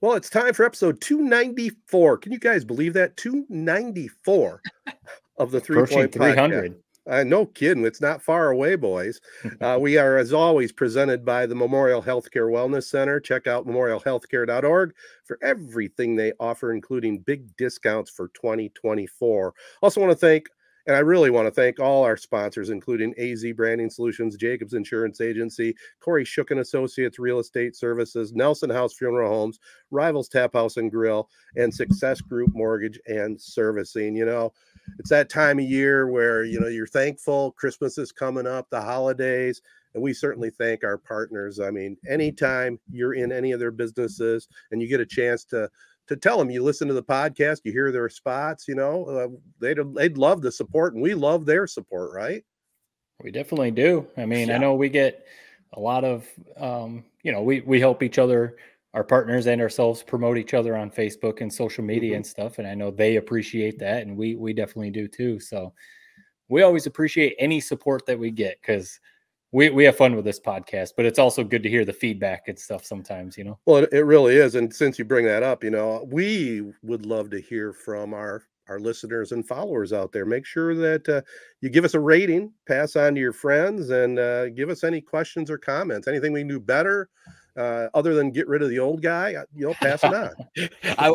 Well, it's time for episode 294. Can you guys believe that? 294 of the 3 Approaching Point Podcast. 300. No kidding. It's not far away, boys. We are, as always, presented by the Memorial Healthcare Wellness Center. Check out memorialhealthcare.org for everything they offer, including big discounts for 2024. Also want to thank, and I really want to thank all our sponsors, including AZee Branding Solutions, Jacobs Insurance Agency, Kori Shook and Associates Real Estate Services, Nelson House Funeral Homes, Rivals Taphouse and Grille, and Success Group Mortgage and Servicing. You know, it's that time of year where, you know, you're thankful. Christmas is coming up, the holidays, and we certainly thank our partners. I mean, anytime you're in any of their businesses and you get a chance to tell them you listen to the podcast, you hear their spots, you know, they'd love the support, and we love their support, right? We definitely do. I mean, I know we get a lot of, you know, we help each other, our partners and ourselves, promote each other on Facebook and social media and stuff. And I know they appreciate that, and we definitely do too. So we always appreciate any support that we get, because we have fun with this podcast, but it's also good to hear the feedback and stuff sometimes, you know? Well, it really is. And since you bring that up, you know, we would love to hear from our listeners and followers out there. Make sure that you give us a rating, pass on to your friends, and give us any questions or comments. Anything we can do better, other than get rid of the old guy, you know, pass it on.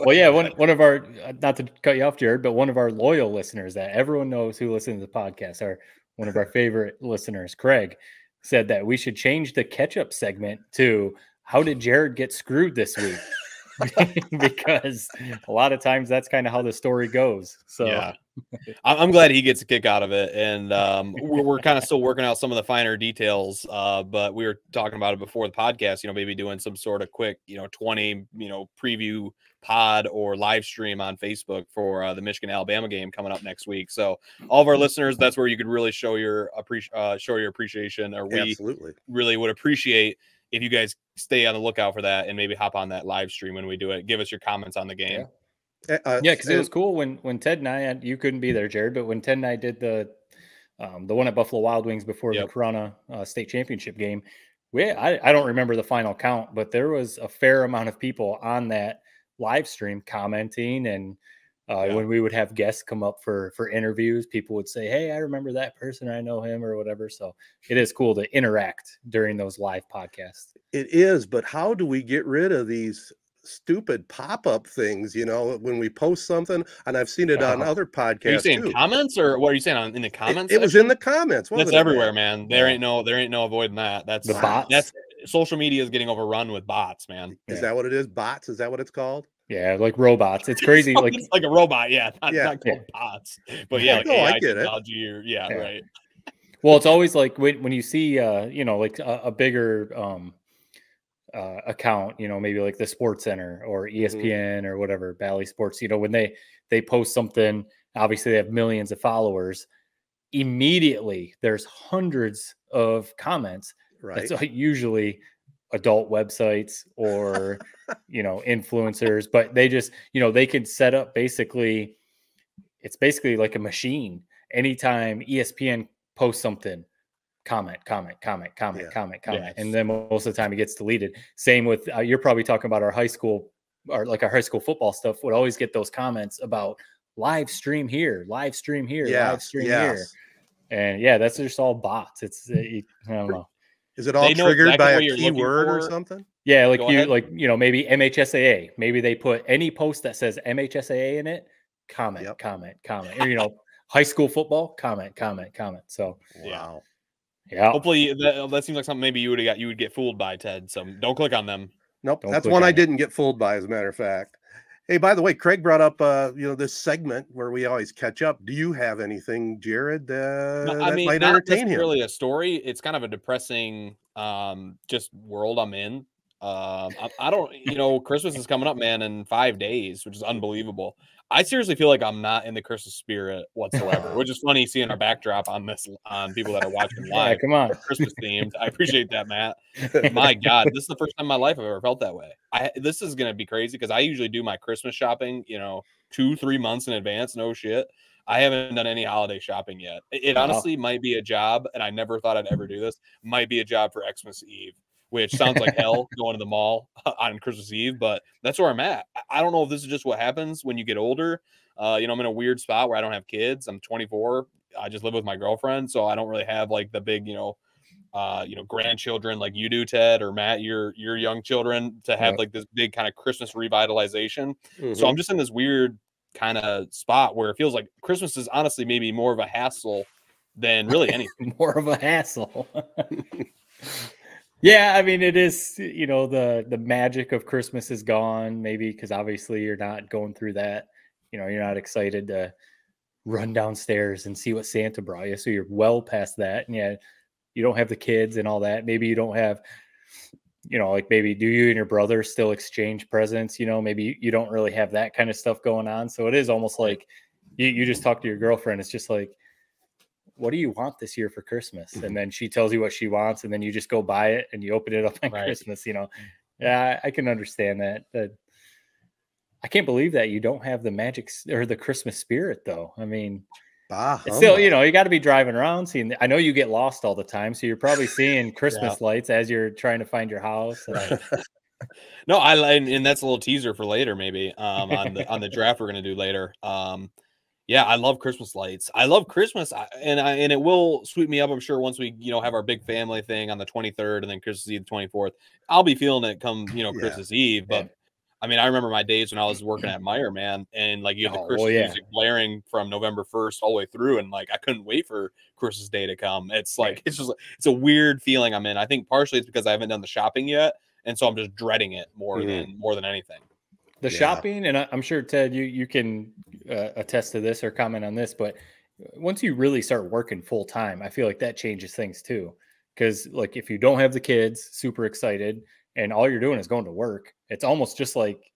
Well, yeah, one of our, not to cut you off, Jared, but one of our loyal listeners that everyone knows who listens to the podcast, one of our favorite listeners, Craig, said that we should change the catch-up segment to "How did Jared get screwed this week?" Because a lot of times that's kind of how the story goes. So yeah. I'm glad he gets a kick out of it, and we're kind of still working out some of the finer details. But we were talking about it before the podcast. You know, maybe doing some sort of quick, 20 preview pod or live stream on Facebook for the Michigan-Alabama game coming up next week. So all of our listeners, that's where you could really show your appreciation, or we Absolutely really would appreciate if you guys stay on the lookout for that and maybe hop on that live stream when we do it. Give us your comments on the game. Yeah, because it was cool when Ted and I you couldn't be there, Jared, but when Ted and I did the one at Buffalo Wild Wings before the Corona state championship game, I don't remember the final count, but there was a fair amount of people on that live stream commenting, and when we would have guests come up for interviews, people would say, "Hey, I remember that person, I know him," or whatever. So it is cool to interact during those live podcasts. It is, but how do we get rid of these stupid pop-up things, when we post something? And I've seen it on other podcasts. Are you saying comments, or what are you saying in the comments? It was in the comments. That's everywhere, man. There ain't no avoiding that. That's the bots. That's social media is getting overrun with bots, man. Is that what it is? Bots? Is that what it's called? Yeah, like robots. It's crazy. It's like a robot. Yeah, not called bots. But yeah, like AI I get technology. It. Right. Well, it's always like when you see, like a bigger account, maybe like the Sports Center or ESPN or whatever, Bally Sports, when they post something, obviously they have millions of followers. Immediately, there's hundreds of comments. Right. That's usually adult websites or influencers, but they just they could set up it's basically like a machine. Anytime ESPN posts something, comment, yes. and then most of the time it gets deleted. Same with you're probably talking about our high school football stuff would always get those comments about live stream here, live stream here. And that's just all bots. It's I don't know. Is it all triggered by a keyword or something? Yeah, maybe MHSAA. Maybe they put any post that says MHSAA in it, comment. Or, high school football, comment. So wow. Yeah. Hopefully that seems like something maybe you would get fooled by, Ted. So don't click on them. Nope. That's one I didn't get fooled by, as a matter of fact. Hey, by the way, Craig brought up this segment where we always catch up. Do you have anything, Jared, that might entertain him? Really a story. It's kind of a depressing just world I'm in. I don't, Christmas is coming up, man, in 5 days, which is unbelievable. I seriously feel like I'm not in the Christmas spirit whatsoever, which is funny seeing our backdrop on people that are watching live. Yeah, come on. Christmas themed. I appreciate that, Matt. My God, this is the first time in my life I've ever felt that way. This is going to be crazy because I usually do my Christmas shopping, 2-3 months in advance. No shit. I haven't done any holiday shopping yet. It honestly might be a job, and I never thought I'd ever do this. Might be a job for Xmas Eve. which sounds like hell going to the mall on Christmas Eve, but that's where I'm at. I don't know if this is just what happens when you get older. You know, I'm in a weird spot where I don't have kids. I'm 24. I just live with my girlfriend, so I don't really have like the big, grandchildren like you do, Ted, or Matt, your young children, to have like this big kind of Christmas revitalization. So I'm just in this weird kind of spot where it feels like Christmas is honestly maybe more of a hassle than really anything. More of a hassle. Yeah, I mean, it is, the magic of Christmas is gone, maybe because obviously you're not going through that. You're not excited to run downstairs and see what Santa brought you. So you're well past that. And yeah, you don't have the kids and all that. Maybe you don't have, like maybe do you and your brother still exchange presents? Maybe you don't really have that kind of stuff going on. So it is almost like you just talk to your girlfriend. It's just like, what do you want this year for Christmas? And then she tells you what she wants, and then you just go buy it and you open it up on Christmas, Yeah, I can understand that. I can't believe that you don't have the magic or the Christmas spirit, though. I mean, it's still, you got to be driving around seeing. I know you get lost all the time, so you're probably seeing Christmas lights as you're trying to find your house. No, and that's a little teaser for later, maybe on the draft we're gonna do later. Yeah, I love Christmas lights. I love Christmas, and it will sweep me up, I'm sure, once we have our big family thing on the 23rd and then Christmas Eve the 24th. I'll be feeling it come Christmas Eve, but. I mean, I remember my days when I was working at Meijer, man, and like you have the Christmas music blaring from November 1st all the way through, and like I couldn't wait for Christmas Day to come. It's like it's a weird feeling I'm in. I think partially it's because I haven't done the shopping yet, and so I'm just dreading it more than anything. The shopping, and I'm sure Ted, you can attest to this or comment on this, but once you really start working full time, I feel like that changes things too. Because like if you don't have the kids, super excited. And all you're doing is going to work. It's almost just like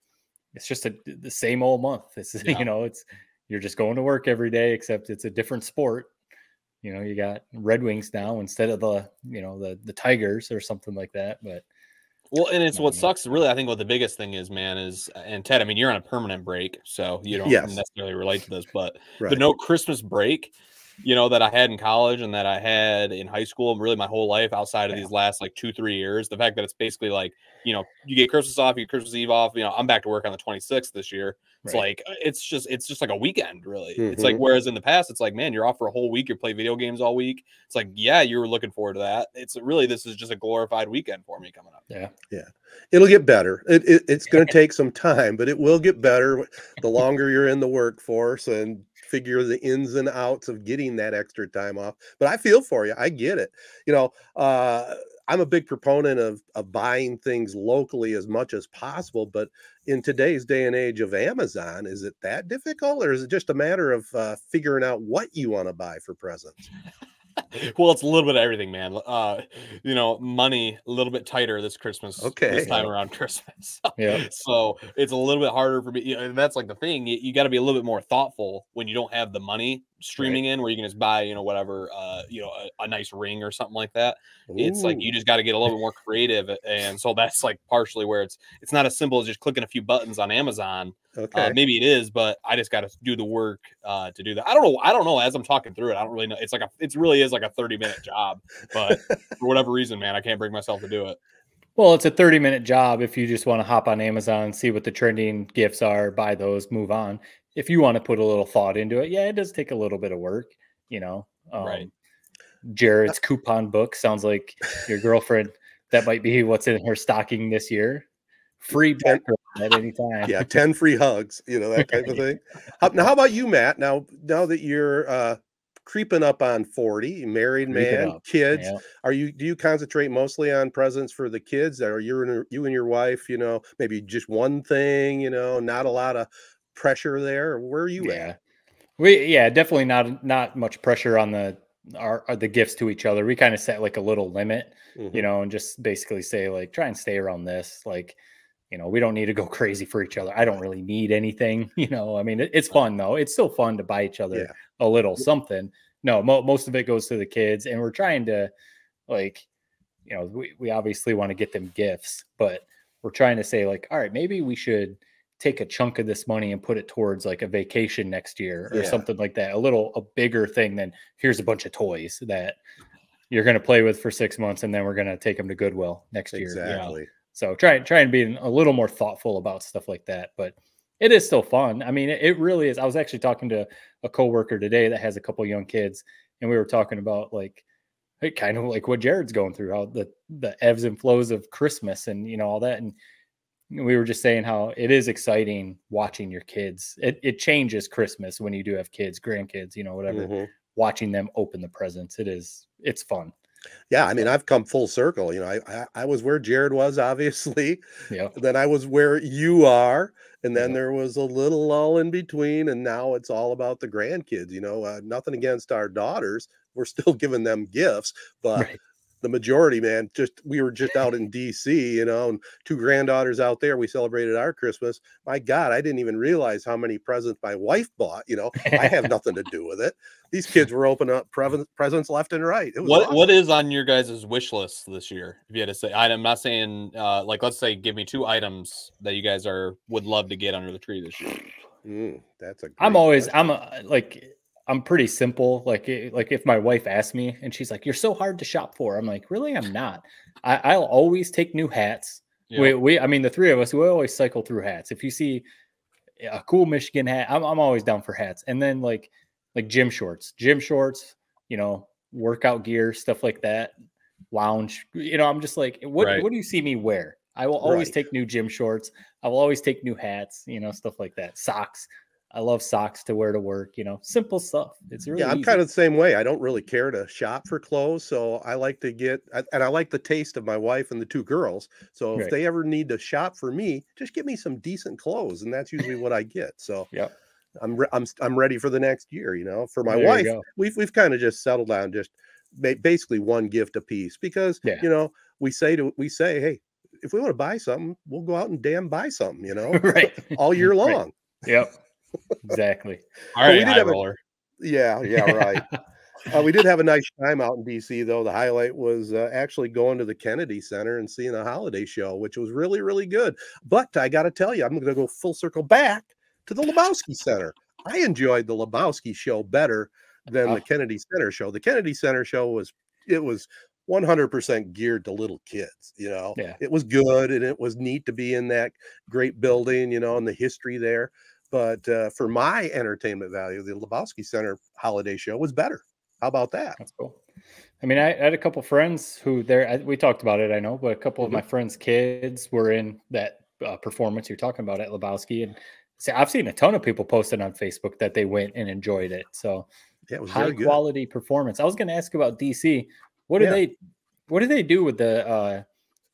it's just the same old month. It's you're just going to work every day, except it's a different sport. You got Red Wings now instead of the Tigers or something like that. But and it's what sucks. Really, I think what the biggest thing is, man, and Ted, I mean, you're on a permanent break, so you don't necessarily relate to this, but the no Christmas break. That I had in college and that I had in high school, really my whole life outside of these last like 2-3 years. The fact that it's basically like, you get Christmas off, you get Christmas Eve off. I'm back to work on the 26th this year. It's like it's just like a weekend, really. It's like whereas in the past, it's like, man, you're off for a whole week. You play video games all week. It's like, yeah, you were looking forward to that. It's really this is just a glorified weekend for me coming up. Yeah. It'll get better. It's going to take some time, but it will get better the longer you're in the workforce and figure the ins and outs of getting that extra time off. But I feel for you. I get it. I'm a big proponent of buying things locally as much as possible. But in today's day and age of Amazon, is it that difficult, or is it just a matter of figuring out what you want to buy for presents? Well, it's a little bit of everything, man. Money a little bit tighter this Christmas. This time around Christmas. So it's a little bit harder for me. That's like the thing. You got to be a little bit more thoughtful when you don't have the money streaming in, where you can just buy, whatever, a nice ring or something like that. Ooh. It's like you just got to get a little bit more creative, and so that's like partially where it's not as simple as just clicking a few buttons on Amazon. Maybe it is, but I just got to do the work to do that. I don't know. As I'm talking through it, I don't really know. It really is like a 30-minute job, but for whatever reason, man, I can't bring myself to do it. Well, it's a 30-minute job if you just want to hop on Amazon, see what the trending gifts are, buy those, move on. If you want to put a little thought into it, it does take a little bit of work, right. Jared's coupon book sounds like your girlfriend. That might be what's in her stocking this year. Free at any time. 10 free hugs, that type of thing. Now, how about you, Matt? Now that you're creeping up on 40, married man, kids, do you concentrate mostly on presents for the kids, or you and your wife, maybe just one thing, not a lot of pressure there? Where are you at? Definitely not much pressure on the gifts to each other. We kind of set like a little limit, and just basically say like, try and stay around this. Like, we don't need to go crazy for each other. I don't really need anything, I mean, it's fun though. It's still fun to buy each other a little something. No, most of it goes to the kids, and we're trying to like, we obviously want to get them gifts, but we're trying to say like, all right, maybe we should take a chunk of this money and put it towards like a vacation next year or something like that. A bigger thing than here's a bunch of toys that, you're going to play with for 6 months, and then we're going to take them to Goodwill next year. Exactly. So try and be a little more thoughtful about stuff like that. But it is still fun. I mean, it really is. I was actually talking to a coworker today that has a couple young kids, and we were talking about like kind of like what Jared's going through, how the ebbs and flows of Christmas and, you know, all that. And we were just saying how it is exciting watching your kids. It changes Christmas when you do have kids, grandkids, you know, whatever, watching them open the presents. It's fun. Yeah, I mean, I've come full circle. You know, I was where Jared was, obviously. Yeah. Then I was where you are, and then there was a little lull in between, and now it's all about the grandkids. You know, nothing against our daughters. We're still giving them gifts, but the majority, man, we were just out in D.C., you know, and 2 granddaughters out there. We celebrated our Christmas. My God, I didn't even realize how many presents my wife bought. You know, I have nothing to do with it. These kids were opening up presents left and right. It was awesome. What is on your guys' wish list this year? If you had to say, I'm not saying like, let's say, give me 2 items that you guys would love to get under the tree this year. That's a. I'm pretty simple. Like if my wife asks me and she's like, "You're so hard to shop for," I'm like, "Really? I'm not." I'll always take new hats. Yeah. I mean, the 3 of us, we always cycle through hats. If you see a cool Michigan hat, I'm always down for hats. And then like gym shorts, you know, workout gear, stuff like that, lounge. You know, I'm just like, what do you see me wear? I will always take new gym shorts. I will always take new hats, you know, stuff like that. Socks. I love socks to wear to work, you know, simple stuff. It's really I'm kind of the same way. I don't really care to shop for clothes. So I like to and I like the taste of my wife and the 2 girls. So if they ever need to shop for me, just get me some decent clothes. And that's usually what I get. So I'm ready for the next year, you know. For my wife, we've kind of just settled on just basically 1 gift a piece because, you know, we say, hey, if we want to buy something, we'll go out and buy something, you know, all year long. Yep. Exactly. All right, high roller. Yeah, right. We did have a nice time out in DC, though. The highlight was actually going to the Kennedy Center and seeing a holiday show, which was really, really good. But I got to tell you, I'm going to go full circle back to the Lebowski Center. I enjoyed the Lebowski show better than the Kennedy Center show. The Kennedy Center show was 100% geared to little kids. You know, it was good and it was neat to be in that great building, you know, and the history there. But for my entertainment value, the Lebowski Center holiday show was better. How about that? That's cool. I mean, I had a couple friends who we talked about it, I know, but a couple of my friends' kids were in that performance you're talking about at Lebowski. And I've seen a ton of people posted on Facebook that they went and enjoyed it. So it was high quality performance. I was going to ask about DC. What do they do with the,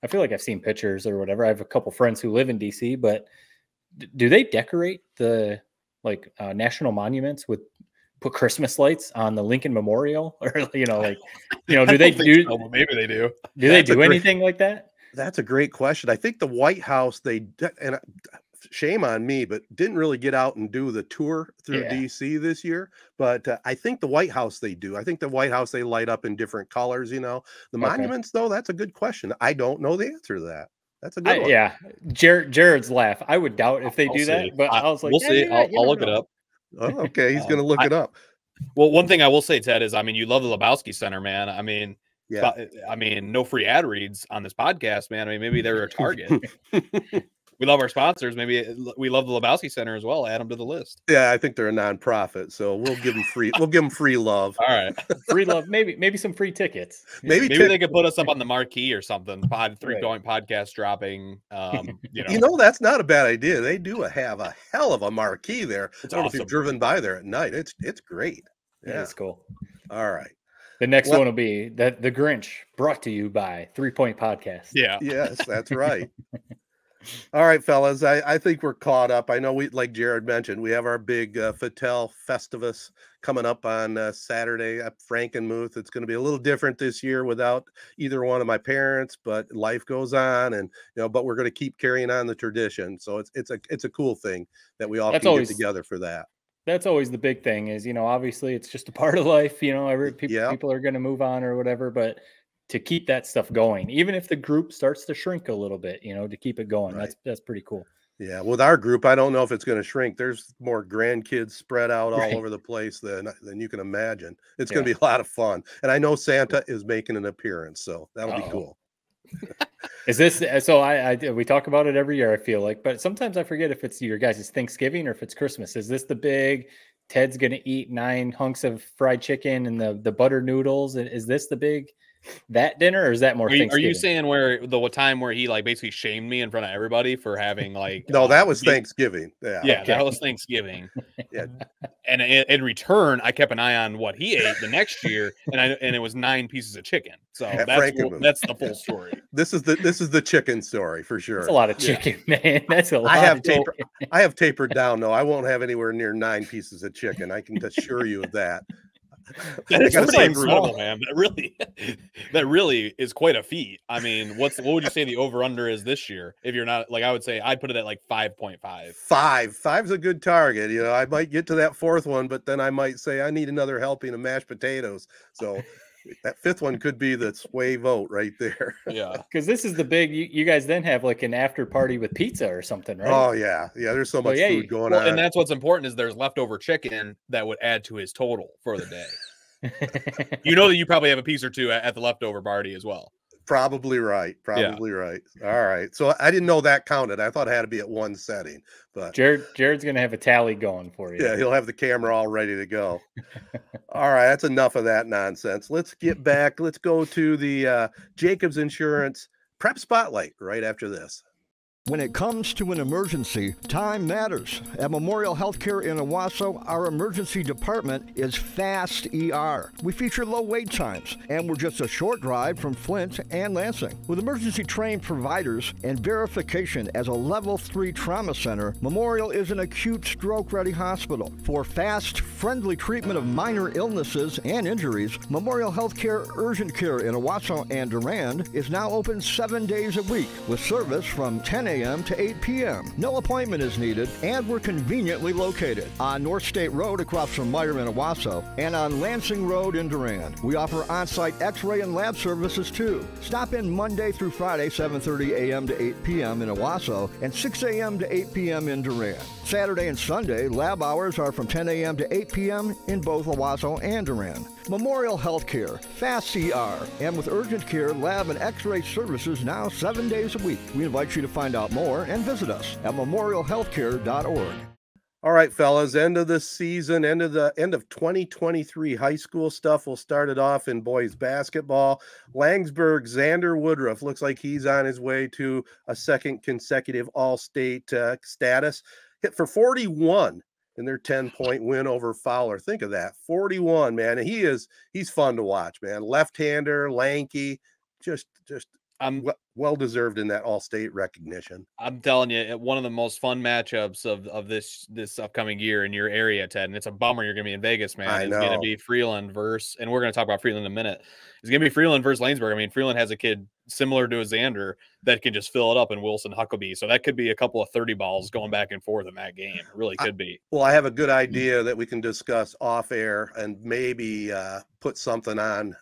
I feel like I've seen pictures or whatever. I have a couple friends who live in DC, but do they decorate the national monuments put Christmas lights on the Lincoln Memorial, or do they do? So, but maybe they do. Do they do anything like that? That's a great question. I think the White House and shame on me, but didn't really get out and do the tour through DC this year. But I think the White House they do. I think the White House they light up in different colors. You know, the monuments though. That's a good question. I don't know the answer to that. That's a good one. Yeah, Jared's laugh. I would doubt if they do that, but I was like, we'll see. I'll look it up. Oh, okay, he's going to look it up. Well, one thing I will say, Ted, is I mean, you love the Lebowski Center, man. I mean, no free ad reads on this podcast, man. I mean, maybe they're a target. We love our sponsors. Maybe we love the Lebowski Center as well. Add them to the list. Yeah, I think they're a nonprofit, so we'll give them free. We'll give them free love. All right, free love. Maybe some free tickets. Maybe they could put us up on the marquee or something. 3-point podcast dropping. You know, that's not a bad idea. They do have a hell of a marquee there. I don't know if you've driven by there at night. It's great. Yeah, it's cool. All right. The next one will be the Grinch, brought to you by 3-Point Podcast. Yeah. Yes, that's right. All right, fellas, I think we're caught up. I know like Jared mentioned, we have our big Fattel Festivus coming up on Saturday at Frankenmuth. It's going to be a little different this year without either one of my parents, but life goes on, and but we're going to keep carrying on the tradition. So it's a cool thing that we all get together for that. That's always the big thing is, obviously it's just a part of life, people are going to move on or whatever, but to keep that stuff going, even if the group starts to shrink a little bit, to keep it going. Right. That's pretty cool. Yeah, with our group, I don't know if it's going to shrink. There's more grandkids spread out all over the place than you can imagine. It's going to be a lot of fun. And I know Santa is making an appearance, so that'll be cool. Is this so? We talk about it every year, I feel like, but sometimes I forget if it's your guys' Thanksgiving or if it's Christmas. Is this the big Ted's gonna eat 9 hunks of fried chicken and the butter noodles? Is this the big that dinner, or is that more Thanksgiving? Are you saying where the time where he like basically shamed me in front of everybody for having like no, that was Thanksgiving. Yeah, that was Thanksgiving. Yeah. And in return, I kept an eye on what he ate the next year, and it was 9 pieces of chicken. So that's the full story. This is the chicken story for sure. That's a lot of chicken, man. That's a lot. I have tapered down though. I won't have anywhere near 9 pieces of chicken. I can assure you of that. That's pretty incredible, man. That really is quite a feat. I mean, what would you say the over under is this year? If you're not like, I would say I'd put it at like 5.5. 5's a good target. You know, I might get to that 4th one, but then I might say I need another helping of mashed potatoes. So that 5th one could be the sway vote right there. Yeah, because this is the big. You guys then have like an after party with pizza or something, right? Oh yeah. There's so much food going on, and that's what's important is there's leftover chicken that would add to his total for the day. You know that you probably have a piece or two at the leftover party as well. Probably right. Right. All right. So I didn't know that counted. I thought it had to be at one setting. But Jared's gonna have a tally going for you. Yeah, he'll have the camera all ready to go. All right, that's enough of that nonsense. Let's get back. Let's go to the Jacobs Insurance Prep Spotlight right after this. When it comes to an emergency, time matters. At Memorial Healthcare in Owasso, our emergency department is Fast ER. We feature low wait times, and we're just a short drive from Flint and Lansing. With emergency trained providers and verification as a level 3 trauma center, Memorial is an acute stroke-ready hospital. For fast, friendly treatment of minor illnesses and injuries, Memorial Healthcare Urgent Care in Owasso and Durand is now open 7 days a week with service from 10 a.m. to 8 p.m. No appointment is needed, and we're conveniently located on North State Road across from Meyer in Owasso and on Lansing Road in Durand. We offer on-site x-ray and lab services too. Stop in Monday through Friday, 7:30 a.m. to 8 p.m. in Owasso and 6 a.m. to 8 p.m. in Durand. Saturday and Sunday, lab hours are from 10 a.m. to 8 p.m. in both Owasso and Durand. Memorial Healthcare, Fast CR, and with urgent care, lab, and x-ray services now 7 days a week. We invite you to find out more and visit us at memorialhealthcare.org. All right, fellas, end of the season, end of 2023 high school stuff. We'll start it off in boys basketball. Langsburg, Xander Woodruff looks like he's on his way to a 2nd consecutive all-state status. Hit for 41 in their 10-point win over Fowler. Think of that, 41, man. And he's fun to watch, man. Left-hander, lanky, just well deserved in that all-state recognition. I'm telling you, one of the most fun matchups of this upcoming year in your area, Ted. And it's a bummer you're going to be in Vegas, man. It's going to be Freeland versus, and we're going to talk about Freeland in a minute. It's going to be Freeland versus Lanesburg. I mean, Freeland has a kid similar to a Xander that can just fill it up in Wilson Huckabee. So that could be a couple of 30 balls going back and forth in that game. It really could be. Well, I have a good idea that we can discuss off air and maybe put something on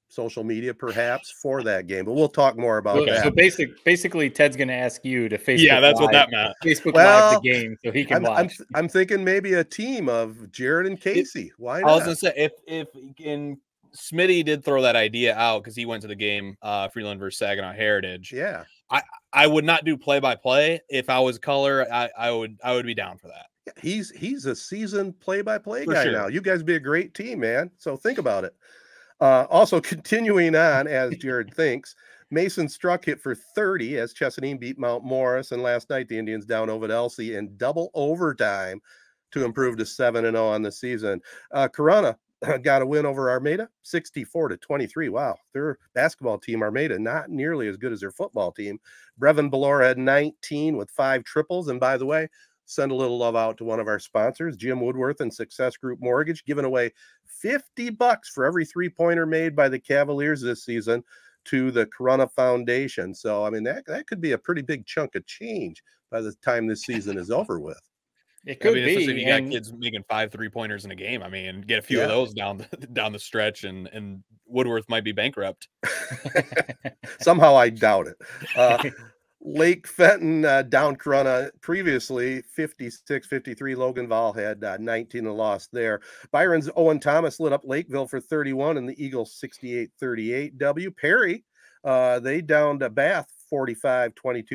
social media perhaps for that game, but we'll talk more about that. So basically Ted's going to ask you to Facebook that's what that meant. Facebook Live the game so he can watch. I'm thinking maybe a team of Jared and Casey. Why not? I was going to say if Smitty did throw that idea out because he went to the game Freeland versus Saginaw Heritage. Yeah. I would not do play-by-play. If I was color, I would be down for that. Yeah, he's a seasoned play-by-play guy now. You guys be a great team, man. So think about it. Also continuing on, as Jared thinks, Mason Struck hit for 30 as Chesaning beat Mount Morris, and last night the Indians down over at Elsie in double overtime to improve to 7-0 on the season. Corona got a win over Armada, 64-23. Wow, their basketball team, Armada, not nearly as good as their football team. Brevin Belor had 19 with 5 triples, and by the way, send a little love out to one of our sponsors, Jim Woodworth and Success Group Mortgage, giving away $50 for every 3-pointer made by the Cavaliers this season to the Corona Foundation. So, I mean, that could be a pretty big chunk of change by the time this season is over with. It could be. Especially if you got kids making 5 3-pointers in a game. I mean, get a few of those down the stretch, and Woodworth might be bankrupt. Somehow I doubt it. Lake Fenton down Corunna previously 56-53. Logan Vol had 19 and lost there. Byron's Owen Thomas lit up Lakeville for 31 and the Eagles 68-38 W. Perry, they downed Bath 45-22.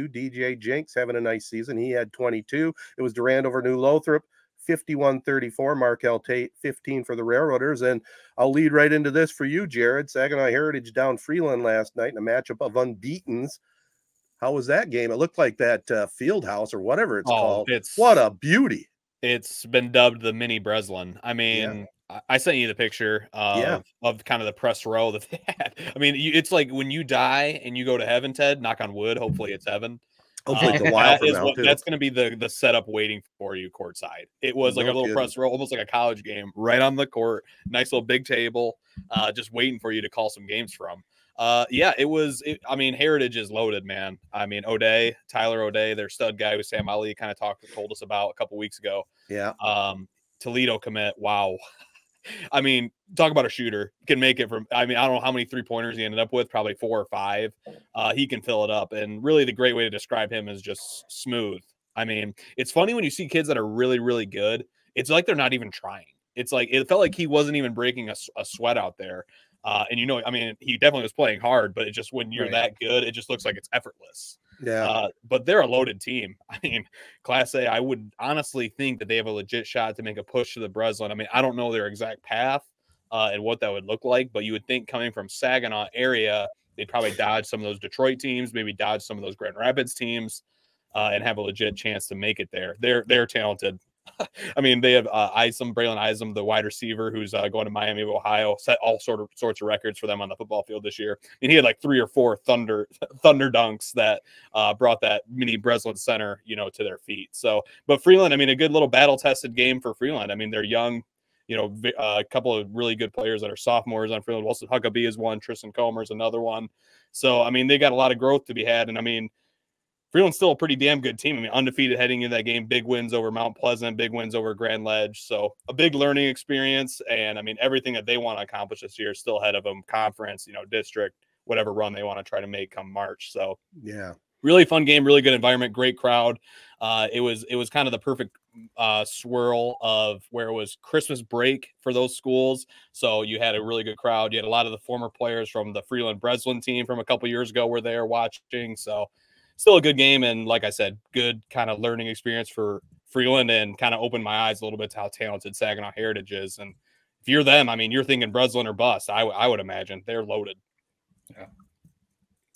DJ Jenks having a nice season. He had 22. It was Durand over New Lothrop 51-34. Markel Tate 15 for the Railroaders. And I'll lead right into this for you, Jared. Saginaw Heritage down Freeland last night in a matchup of unbeatens. How was that game? It looked like that field house or whatever it's called. What a beauty. It's been dubbed the mini Breslin. I mean, I sent you the picture of kind of the press row that they had. I mean, it's like when you die and you go to heaven, Ted, knock on wood, hopefully it's heaven. Hopefully it's a while from now, too. That's going to be the setup waiting for you courtside. It was like a little press row, almost like a college game, right on the court. Nice little big table, just waiting for you to call some games from. It was. I mean, Heritage is loaded, man. I mean, Tyler O'Day, their stud guy who Sam Ali kind of told us about a couple weeks ago. Yeah. Toledo commit. Wow. I mean, talk about a shooter. Can make it from. I mean, I don't know how many 3-pointers he ended up with. Probably 4 or 5. He can fill it up, and really, the great way to describe him is just smooth. I mean, it's funny when you see kids that are really, really good. It's like they're not even trying. It's like it felt like he wasn't even breaking a sweat out there. And I mean, he definitely was playing hard, but it just when you're that good, it just looks like it's effortless. Yeah. But they're a loaded team. I mean, Class A, I would honestly think that they have a legit shot to make a push to the Breslin. I mean, I don't know their exact path and what that would look like, but you would think coming from Saginaw area, they'd probably dodge some of those Detroit teams, maybe dodge some of those Grand Rapids teams, and have a legit chance to make it there. They're talented. I mean, they have Braylon Isom, the wide receiver who's going to Miami of Ohio, set all sorts of records for them on the football field this year. And he had like 3 or 4 thunder dunks that brought that mini Breslin center, to their feet. So, but Freeland, I mean, a good little battle tested game for Freeland. I mean, they're young, a couple of really good players that are sophomores on Freeland. Wilson Huckabee is one, Tristan Comer's another one. So, I mean, they got a lot of growth to be had. And I mean, Freeland's still a pretty damn good team. I mean, undefeated heading into that game, big wins over Mount Pleasant, big wins over Grand Ledge. So a big learning experience. And I mean, everything that they want to accomplish this year is still ahead of them. Conference, district, whatever run they want to try to make come March. So yeah, really fun game, really good environment, great crowd. It was kind of the perfect swirl of where it was Christmas break for those schools. So you had a really good crowd. You had a lot of the former players from the Freeland Breslin team from a couple years ago were there watching. So still a good game, and like I said, good kind of learning experience for Freeland and kind of opened my eyes a little bit to how talented Saginaw Heritage is. And if you're them, I mean, you're thinking Breslin or bust. I would imagine they're loaded.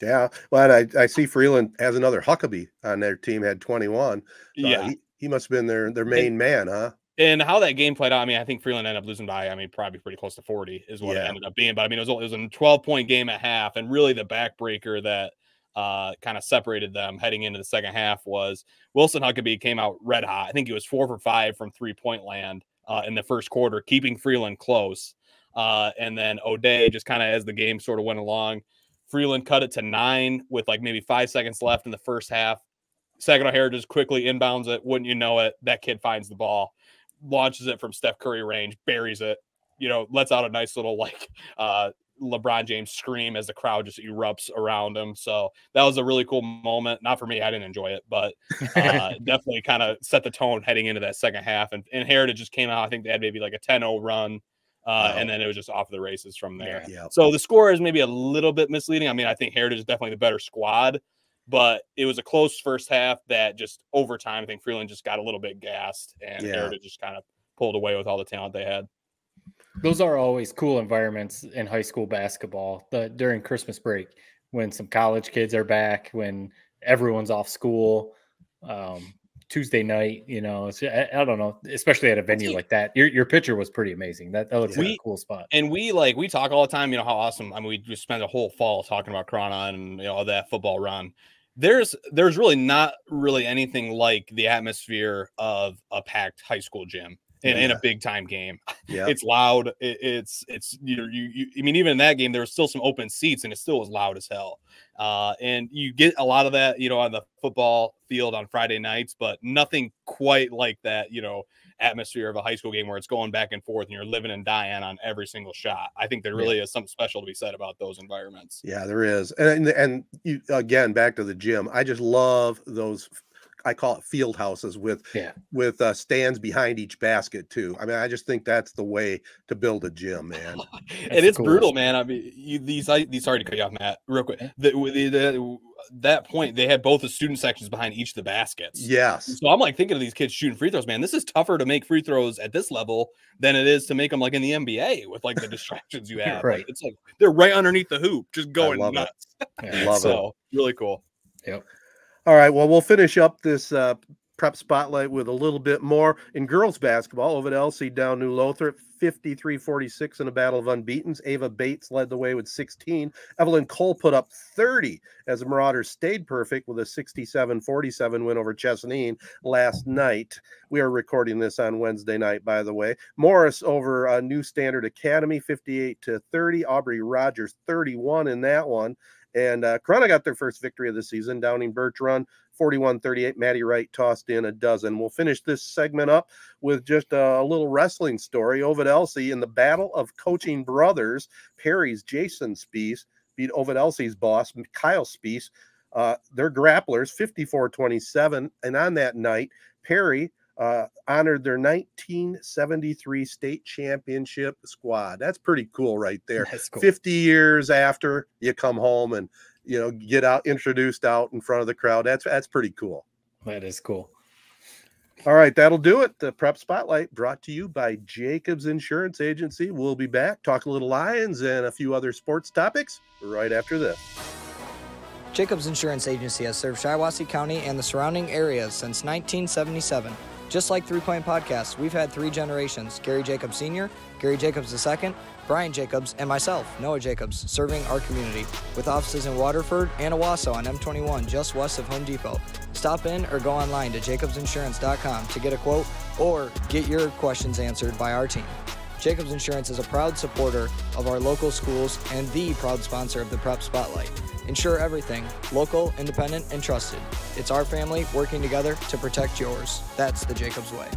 Yeah. Well, I see Freeland has another Huckabee on their team, had 21. So he must have been their main man, huh? And how that game played out, I mean, I think Freeland ended up losing by, I mean, probably pretty close to 40 is what it ended up being. But I mean, it was a 12-point game at half, and really the backbreaker that kind of separated them heading into the second half was Wilson Huckabee came out red hot. I think he was 4 for 5 from 3-point land in the first quarter, keeping Freeland close. And then O'Day, just kind of as the game sort of went along, Freeland cut it to 9 with like maybe 5 seconds left in the first half. Saginaw Heritage quickly inbounds it. Wouldn't you know it, that kid finds the ball, launches it from Steph Curry range, buries it, lets out a nice little LeBron James scream as the crowd just erupts around him. So that was a really cool moment. Not for me, I didn't enjoy it, but definitely kind of set the tone heading into that second half. And Heritage just came out. I think they had maybe like a 10-0 run, and then it was just off the races from there. Yeah. So the score is maybe a little bit misleading. I mean, I think Heritage is definitely the better squad, but it was a close first half that just over time, I think Freeland just got a little bit gassed, and Heritage just kind of pulled away with all the talent they had. Those are always cool environments in high school basketball during Christmas break, when some college kids are back, when everyone's off school, Tuesday night, I don't know, especially at a venue like that. Your picture was pretty amazing. That looks like a cool spot. And we talk all the time, how awesome. I mean, we just spent a whole fall talking about Corunna and, all that football run. There's really not really anything like the atmosphere of a packed high school gym. In a big time game. It's loud. I mean, even in that game, there was still some open seats and it still was loud as hell. And you get a lot of that, on the football field on Friday nights, but nothing quite like that, atmosphere of a high school game where it's going back and forth and you're living and dying on every single shot. I think there really is something special to be said about those environments. Yeah, there is. And you, again, back to the gym. I just love those. I call it field houses with stands behind each basket too. I mean, I just think that's the way to build a gym, man. And it's brutal, man. I mean, these sorry to cut you off, Matt, real quick. That point, they had both the student sections behind each of the baskets. Yes. So I'm like thinking of these kids shooting free throws, man. This is tougher to make free throws at this level than it is to make them like in the NBA with like the distractions you have. Right. Like, it's like they're right underneath the hoop, just going nuts. Love it. Really cool. Yep. All right. Well, we'll finish up this prep spotlight with a little bit more in girls basketball. Ovid Elsie down New Lothrop 53-46 in a battle of unbeatens. Ava Bates led the way with 16. Evelyn Cole put up 30 as the Marauders stayed perfect with a 67-47 win over Chesaning last night. We are recording this on Wednesday night, by the way. Morris over New Standard Academy 58-30. Aubrey Rogers 31 in that one. And Corunna got their first victory of the season. Downing Birch Run 41-38. Maddie Wright tossed in a dozen. We'll finish this segment up with just a little wrestling story. Ovid Elsie in the battle of coaching brothers. Perry's Jason Spies beat Ovid Elsie's boss, Kyle Spies. They're grapplers 54-27. And on that night, Perry honored their 1973 state championship squad. That's pretty cool right there. That's cool. 50 years after you come home and, get introduced out in front of the crowd. That's pretty cool. That is cool. All right, that'll do it. The Prep Spotlight brought to you by Jacobs Insurance Agency. We'll be back, talk a little Lions and a few other sports topics right after this. Jacobs Insurance Agency has served Shiawassee County and the surrounding areas since 1977. Just like 3 Point Podcast, we've had 3 generations: Gary Jacobs Sr., Gary Jacobs II, Brian Jacobs, and myself, Noah Jacobs, serving our community with offices in Waterford and Owasso on M21, just west of Home Depot. Stop in or go online to jacobsinsurance.com to get a quote or get your questions answered by our team. Jacobs Insurance is a proud supporter of our local schools and the proud sponsor of the Prep Spotlight. Insure everything, local, independent, and trusted. It's our family working together to protect yours. That's the Jacobs way.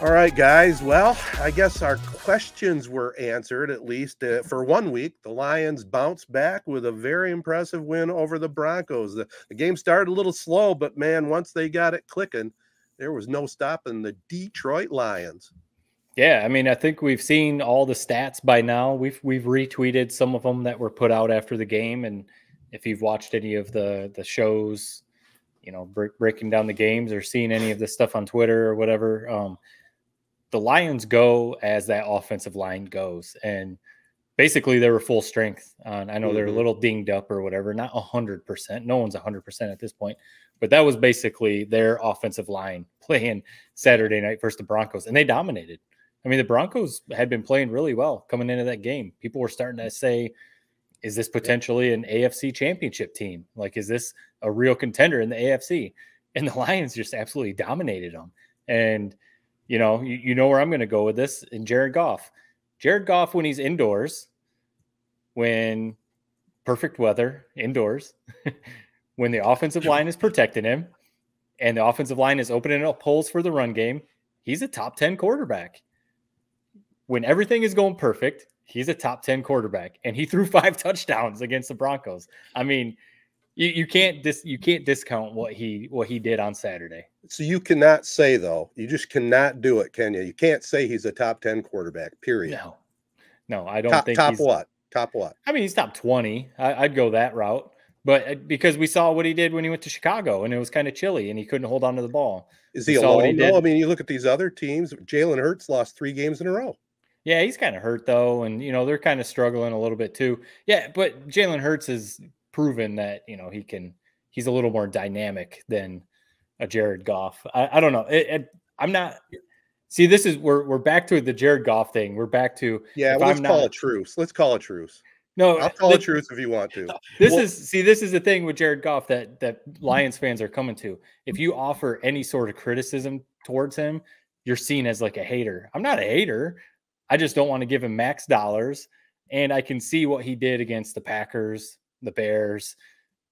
All right, guys. Well, I guess our questions were answered, at least for 1 week. The Lions bounced back with a very impressive win over the Broncos. The game started a little slow, but, man, once they got it clicking, there was no stopping the Detroit Lions. Yeah, I mean, I think we've seen all the stats by now. We've retweeted some of them that were put out after the game, and if you've watched any of the shows, breaking down the games or seeing any of this stuff on Twitter or whatever, the Lions go as that offensive line goes, and basically they were full strength. I know they're a little dinged up or whatever, not 100%. No one's 100% at this point, but that was basically their offensive line playing Saturday night versus the Broncos, and they dominated. I mean, the Broncos had been playing really well coming into that game. People were starting to say, is this potentially an AFC championship team? Like, is this a real contender in the AFC? And the Lions just absolutely dominated them. And, you know where I'm going to go with this. And Jared Goff, when he's indoors, when perfect weather indoors, when the offensive line is protecting him and the offensive line is opening up holes for the run game, he's a top 10 quarterback. When everything is going perfect, he's a top 10 quarterback, and he threw 5 touchdowns against the Broncos. I mean, you can't discount what he did on Saturday. So you cannot say, though, you just cannot do it, can you? You can't say he's a top 10 quarterback, period. No, I don't think top what? Top what? I mean, he's top 20. I'd go that route. But because we saw what he did when he went to Chicago, and it was kind of chilly, and he couldn't hold on to the ball. Is he alone, though? I mean, you look at these other teams. Jalen Hurts lost 3 games in a row. Yeah, he's kind of hurt, though, and, they're kind of struggling a little bit, too. Yeah, but Jalen Hurts has proven that, he's a little more dynamic than a Jared Goff. I don't know. I'm not – see, this is – we're back to the Jared Goff thing. We're back to – yeah, let's call it truce. Let's call it truce. No, I'll call it truce if you want to. This is the thing with Jared Goff that Lions fans are coming to. If you offer any sort of criticism towards him, you're seen as like a hater. I'm not a hater. I just don't want to give him max dollars. And I can see what he did against the Packers the Bears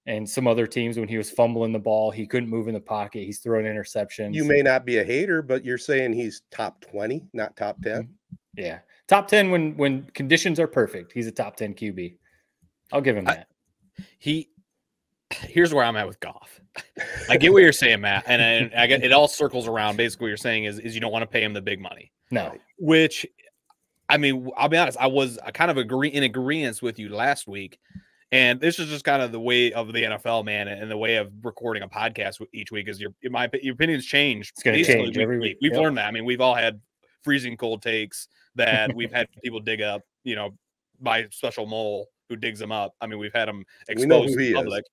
and some other teams when he was fumbling the ball. He couldn't move in the pocket. He's throwing interceptions. You may not be a hater, but you're saying he's top 20, not top 10. Yeah. Top 10 when conditions are perfect. He's a top 10 QB. I'll give him that. Here's where I'm at with Goff. I get what you're saying, Matt, and I get it all circles around. Basically, what you're saying is you don't want to pay him the big money. No. Which, I mean, I'll be honest, I was kind of in agreement with you last week. And this is just kind of the way of the NFL, man, and the way of recording a podcast each week is your opinions change. It's going to change every week. We've learned that. I mean, we've all had freezing cold takes that we've had people dig up, by special mole who digs them up. I mean, we've had them exposed to the public.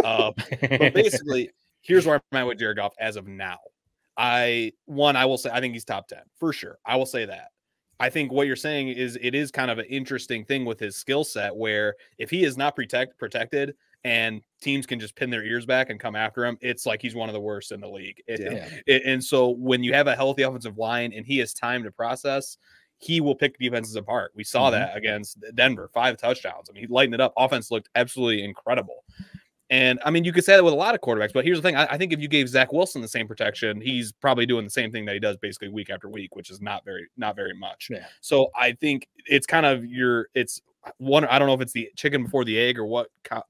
But basically, here's where I'm at with Jared Goff as of now. I will say I think he's top 10 for sure. I will say that. I think what you're saying is it is kind of an interesting thing with his skill set where if he is not protected and teams can just pin their ears back and come after him, it's like he's one of the worst in the league. And so when you have a healthy offensive line and he has time to process, he will pick defenses apart. We saw that against Denver, 5 touchdowns. I mean, he lightened it up. Offense looked absolutely incredible. And I mean, you could say that with a lot of quarterbacks, but here's the thing. I think if you gave Zach Wilson the same protection, he's probably doing the same thing that he does basically week after week, which is not very much. Yeah. So I think it's kind of I don't know if it's the chicken before the egg or what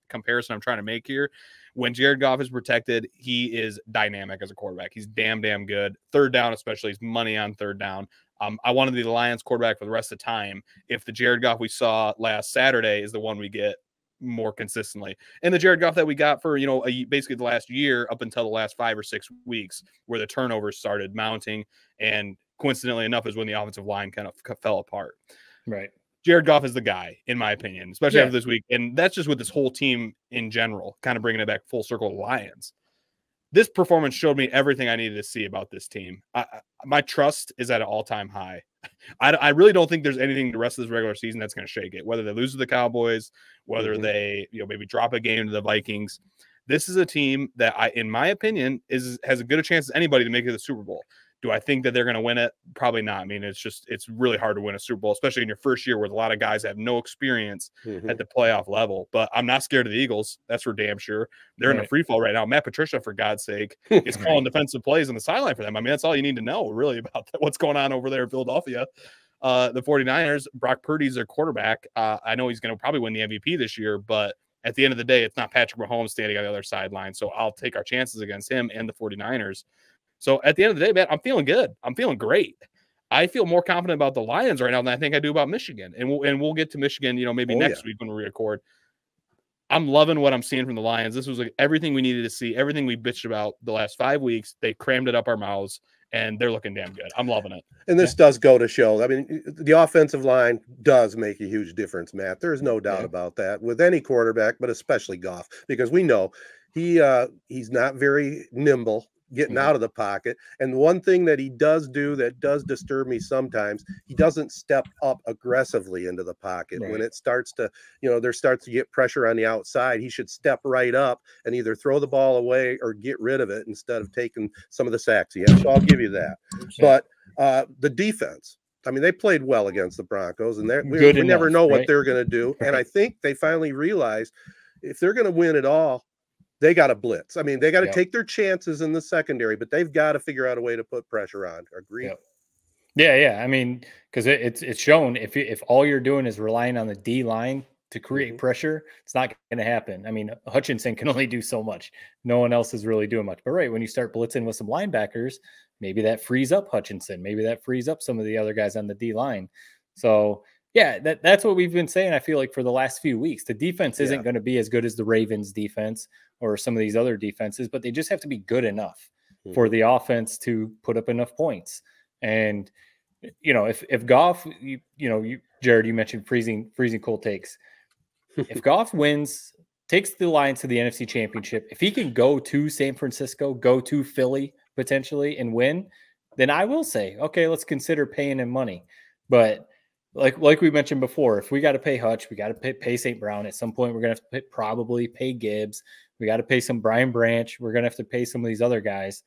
comparison I'm trying to make here. When Jared Goff is protected, he is dynamic as a quarterback. He's damn good. Third down, especially, he's money on third down. I want to be the Lions quarterback for the rest of the time. If the Jared Goff we saw last Saturday is the one we get more consistently, and the Jared Goff that we got for basically the last year up until the last 5 or 6 weeks where the turnovers started mounting, and coincidentally enough is when the offensive line kind of fell apart. Right. Jared Goff is the guy, in my opinion, especially after this week, and that's just with this whole team in general, kind of bringing it back full circle to Lions. This performance showed me everything I needed to see about this team. My trust is at an all-time high. I really don't think there's anything the rest of this regular season that's going to shake it, whether they lose to the Cowboys, whether they maybe drop a game to the Vikings. This is a team that, in my opinion, has as good a chance as anybody to make it to the Super Bowl. Do I think that they're going to win it? Probably not. I mean, it's really hard to win a Super Bowl, especially in your first year where a lot of guys have no experience at the playoff level. But I'm not scared of the Eagles. That's for damn sure. They're in a free fall right now. Matt Patricia, for God's sake, is calling defensive plays on the sideline for them. I mean, that's all you need to know really about what's going on over there in Philadelphia. The 49ers, Brock Purdy's their quarterback. I know he's going to probably win the MVP this year, but at the end of the day, it's not Patrick Mahomes standing on the other sideline. So I'll take our chances against him and the 49ers. So at the end of the day, man, I'm feeling good. I'm feeling great. I feel more confident about the Lions right now than I think I do about Michigan. And we'll get to Michigan, maybe next week when we record. I'm loving what I'm seeing from the Lions. This was like everything we needed to see, everything we bitched about the last 5 weeks. They crammed it up our mouths, and they're looking damn good. I'm loving it. And this does go to show. I mean, the offensive line does make a huge difference, Matt. There's no doubt about that with any quarterback, but especially Goff, because we know he's not very nimble getting out of the pocket. And one thing that he does do that does disturb me sometimes, he doesn't step up aggressively into the pocket. When it starts to, there starts to get pressure on the outside, he should step right up and either throw the ball away or get rid of it instead of taking some of the sacks he has. So I'll give you that. But the defense, I mean, they played well against the Broncos, and we never know what they're going to do. And I think they finally realized if they're going to win it all, they got to blitz. I mean, they got to take their chances in the secondary, but they've got to figure out a way to put pressure on. Agree? Yeah. I mean, because it's shown if all you're doing is relying on the D line to create pressure, it's not going to happen. I mean, Hutchinson can only do so much. No one else is really doing much. But when you start blitzing with some linebackers, maybe that frees up Hutchinson. Maybe that frees up some of the other guys on the D line. So that's what we've been saying. I feel like for the last few weeks, the defense isn't going to be as good as the Ravens defense or some of these other defenses, but they just have to be good enough for the offense to put up enough points. And, if Goff, Jared, you mentioned freezing cold takes. If Goff wins, takes the Lions to the NFC Championship, if he can go to San Francisco, go to Philly potentially and win, then I will say, okay, let's consider paying him money. But like we mentioned before, if we got to pay Hutch, we got to pay St. Brown. At some point, we're going to have to probably pay Gibbs. We got to pay some Brian Branch. We're going to have to pay some of these other guys.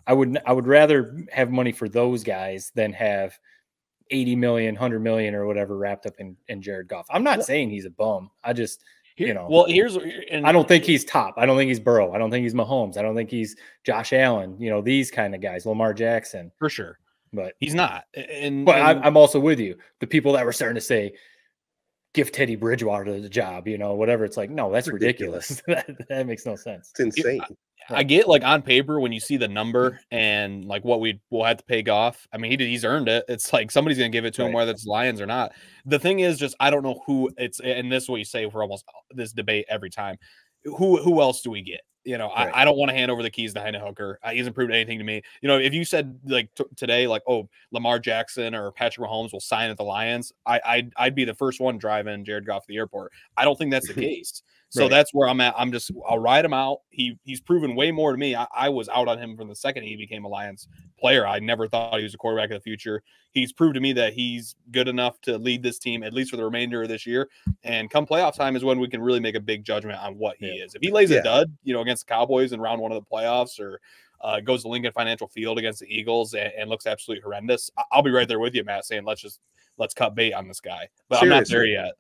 I would rather have money for those guys than have 80 million, 100 million or whatever wrapped up in Jared Goff. I'm not saying he's a bum. You know, well, I don't think he's top. I don't think he's Burrow. I don't think he's Mahomes. I don't think he's Josh Allen. You know, these kind of guys, Lamar Jackson, for sure. But he's not. I'm also with you. The people that were starting to say, give Teddy Bridgewater the job, you know, whatever. It's like, no, that's ridiculous. that makes no sense. It's insane. I get, like, on paper when you see the number and like what we'll have to pay Goff. I mean, he's earned it. It's like somebody's going to give it to him, whether it's Lions or not. The thing is, just I don't know who it's, and this is what you say for almost this debate every time. Who else do we get? You know, I don't want to hand over the keys to Hendon Hooker. He hasn't proved anything to me. You know, if you said like today, like, oh, Lamar Jackson or Patrick Mahomes will sign at the Lions, I'd be the first one driving Jared Goff to the airport. I don't think that's the case. So that's where I'm at. I'll ride him out. He's proven way more to me. I was out on him from the second he became a Lions player. I never thought he was a quarterback of the future. He's proved to me that he's good enough to lead this team, at least for the remainder of this year. And come playoff time is when we can really make a big judgment on what he is. If he lays a dud, you know, against the Cowboys in round one of the playoffs, or goes to Lincoln Financial Field against the Eagles and looks absolutely horrendous, I'll be right there with you, Matt, saying let's cut bait on this guy. But seriously, I'm not there yet.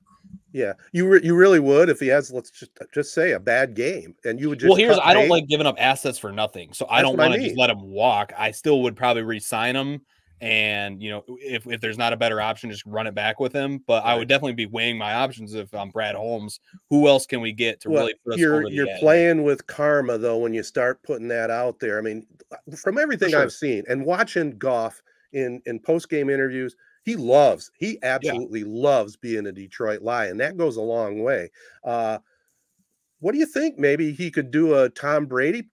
Yeah, you really would if he has, let's just say, a bad game, and you would just. Well, I don't like giving up assets for nothing, so I don't want to just let him walk. I still would probably re-sign him, and you know, if there's not a better option, just run it back with him. But I would definitely be weighing my options if I'm Brad Holmes. Who else can we get to really put us over the edge? You're playing with karma though when you start putting that out there. I mean, from everything I've seen and watching Goff in post-game interviews. He absolutely loves being a Detroit Lion. That goes a long way. What do you think? Maybe he could do a Tom Brady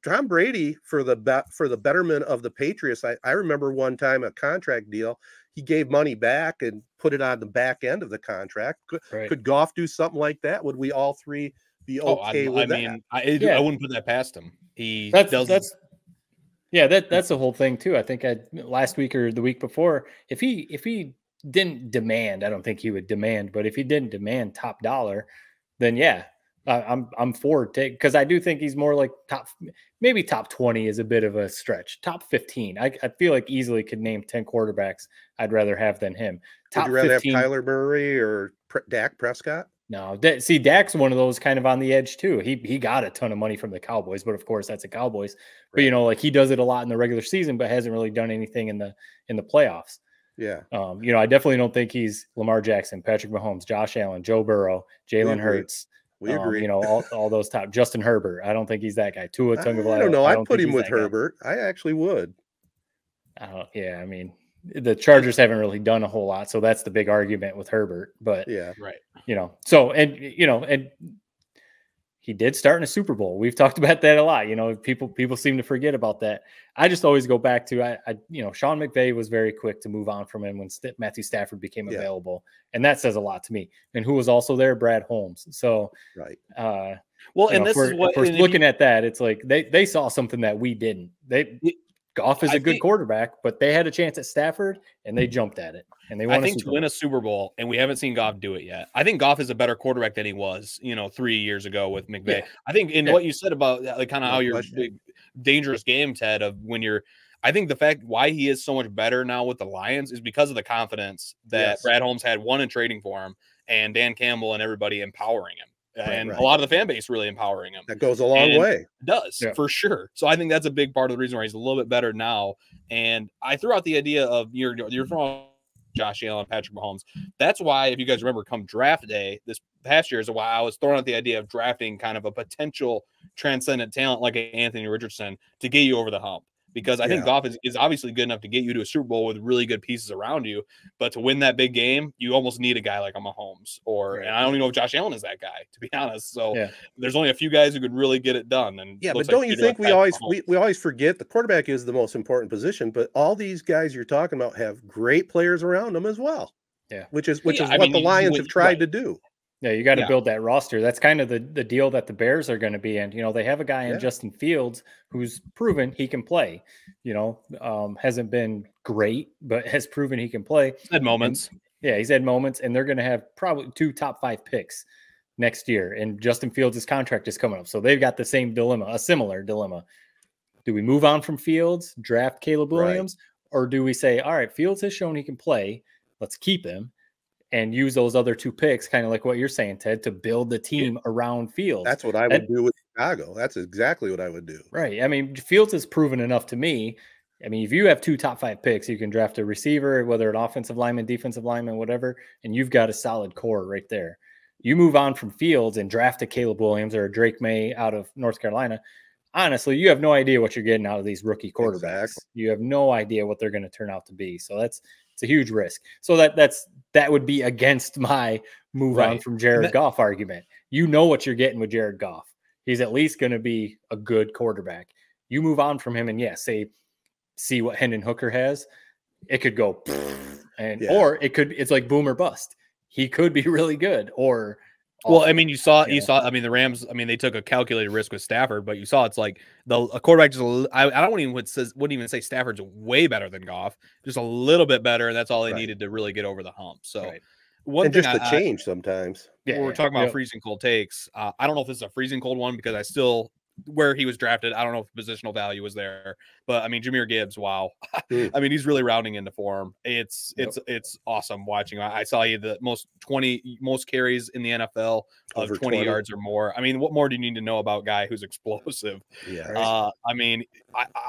for the betterment of the Patriots. I remember one time a contract deal, he gave money back and put it on the back end of the contract. Could Goff do something like that? Would we all three be okay with that? I wouldn't put that past him. That's the whole thing too. I think last week or the week before, if he didn't demand, I don't think he would demand, but if he didn't demand top dollar, then I'm for take, because I do think he's more like maybe top 20 is a bit of a stretch. Top 15, I feel like easily could name 10 quarterbacks I'd rather have than him. Would you rather 15, have Kyler Murray or Dak Prescott? No, see, Dak's one of those kind of on the edge too. He got a ton of money from the Cowboys, but of course that's a Cowboys. But you know, like he does it a lot in the regular season, but hasn't really done anything in the playoffs. Yeah. You know, I definitely don't think he's Lamar Jackson, Patrick Mahomes, Josh Allen, Joe Burrow, Jalen Hurts. We agree. You know, all those top. Justin Herbert. I don't think he's that guy. Tua Tagovailoa. I don't know. I'd put him with Herbert. I actually would. Yeah. I mean, the Chargers haven't really done a whole lot, so that's the big argument with Herbert. But yeah, you know, so and he did start in a Super Bowl. We've talked about that a lot. You know, people seem to forget about that. I just always go back to Sean McVay was very quick to move on from him when Matthew Stafford became available, and that says a lot to me. And who was also there? Brad Holmes. So well, and this is what if we're looking at that, it's like they saw something that we didn't. Goff is a good quarterback, but they had a chance at Stafford and they jumped at it. And they won to win a Super Bowl, and we haven't seen Goff do it yet. I think Goff is a better quarterback than he was, 3 years ago with McVay. Yeah. I think what you said about like kind of how your dangerous game, Ted, of when you're – I think the fact why he is so much better now with the Lions is because of the confidence that Brad Holmes had, one, in trading for him, and Dan Campbell and everybody empowering him. And a lot of the fan base really empowering him. That goes a long way. It does, for sure. So I think that's a big part of the reason why he's a little bit better now. And I threw out the idea of you're throwing Josh Allen, Patrick Mahomes. That's why, if you guys remember, come draft day this past year is why I was throwing out the idea of drafting kind of a potential transcendent talent like Anthony Richardson to get you over the hump. Because I think Goff is obviously good enough to get you to a Super Bowl with really good pieces around you. But to win that big game, you almost need a guy like a Mahomes. And I don't even know if Josh Allen is that guy, to be honest. So there's only a few guys who could really get it done. And but don't you think we always forget the quarterback is the most important position, but all these guys you're talking about have great players around them as well. Yeah. Which is what the Lions have tried to do. Yeah, you got to build that roster. That's kind of the deal that the Bears are going to be in. They have a guy in Justin Fields who's proven he can play. Hasn't been great, but has proven he can play. He's had moments. He's had moments, and they're going to have probably 2 top 5 picks next year. And Justin Fields' contract is coming up, so they've got the same dilemma, a similar dilemma. Do we move on from Fields, draft Caleb Williams, or do we say, all right, Fields has shown he can play, let's keep him, and use those other 2 picks, kind of like what you're saying, Ted, to build the team around Fields. That's what I would do with Chicago. That's exactly what I would do. Right. I mean, Fields has proven enough to me. I mean, if you have 2 top 5 picks, you can draft a receiver, whether an offensive lineman, defensive lineman, whatever, and you've got a solid core right there. You move on from Fields and draft a Caleb Williams or a Drake May out of North Carolina. Honestly, you have no idea what you're getting out of these rookie quarterbacks. Exactly. You have no idea what they're going to turn out to be. So it's a huge risk. So that would be against my move on from Jared Goff argument. You know what you're getting with Jared Goff. He's at least going to be a good quarterback. You move on from him and see what Hendon Hooker has. It could go or it's like boom or bust. He could be really good or well, I mean, you saw, I mean, the Rams, I mean, they took a calculated risk with Stafford, but you saw it's like a quarterback just, I wouldn't even say Stafford's way better than Goff, just a little bit better. And that's all they needed to really get over the hump. So one thing just to change sometimes. We're talking about freezing cold takes. I don't know if this is a freezing cold one because I still, where he was drafted, I don't know if positional value was there, but I mean, Jahmyr Gibbs, wow. I mean, he's really rounding into form. It's awesome watching. I saw you the most carries in the NFL of 20 yards or more. I mean, what more do you need to know about a guy who's explosive? Yeah. I mean,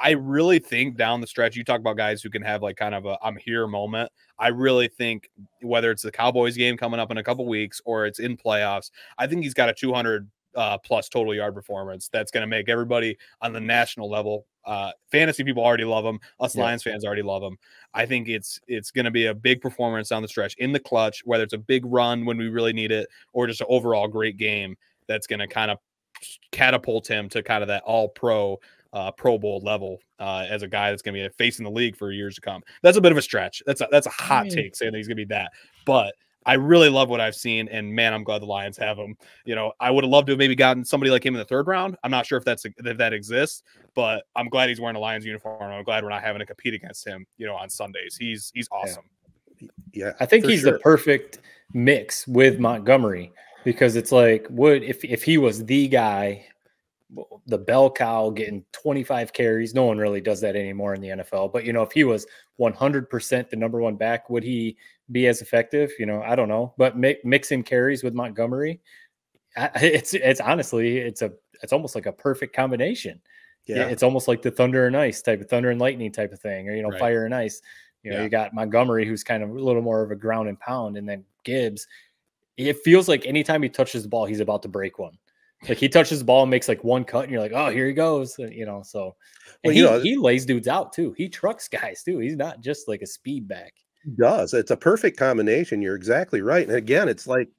I really think down the stretch, you talk about guys who can have like kind of a I'm here moment. I really think whether it's the Cowboys game coming up in a couple weeks or it's in playoffs, I think he's got a 200 plus total yard performance that's going to make everybody on the national level, fantasy people already love him, us Lions fans already love him. I think it's going to be a big performance down the stretch in the clutch, whether it's a big run when we really need it or just an overall great game that's going to kind of catapult him to kind of that all Pro Bowl level as a guy that's going to be facing the league for years to come. That's a bit of a stretch. That's a hot take saying that he's going to be that, but I really love what I've seen, and man, I'm glad the Lions have him. You know, I would have loved to have maybe gotten somebody like him in the 3rd round. I'm not sure if that exists, but I'm glad he's wearing a Lions uniform. I'm glad we're not having to compete against him, on Sundays. He's awesome. Yeah, I think he's the perfect mix with Montgomery because it's like, if he was the guy, the bell cow getting 25 carries, no one really does that anymore in the NFL. But if he was 100% the number 1 back, would he be as effective? I don't know. But mixing carries with Montgomery, it's honestly it's almost like a perfect combination. Yeah, it's almost like the thunder and ice type of thunder and lightning type of thing, or fire and ice. You got Montgomery, who's kind of a little more of a ground and pound, and then Gibbs. It feels like anytime he touches the ball, he's about to break one. Like he touches the ball and makes like one cut, and you're like, oh, here he goes. So and he lays dudes out too. He trucks guys too. He's not just like a speed back. He does. It's a perfect combination. You're exactly right. And again, it's like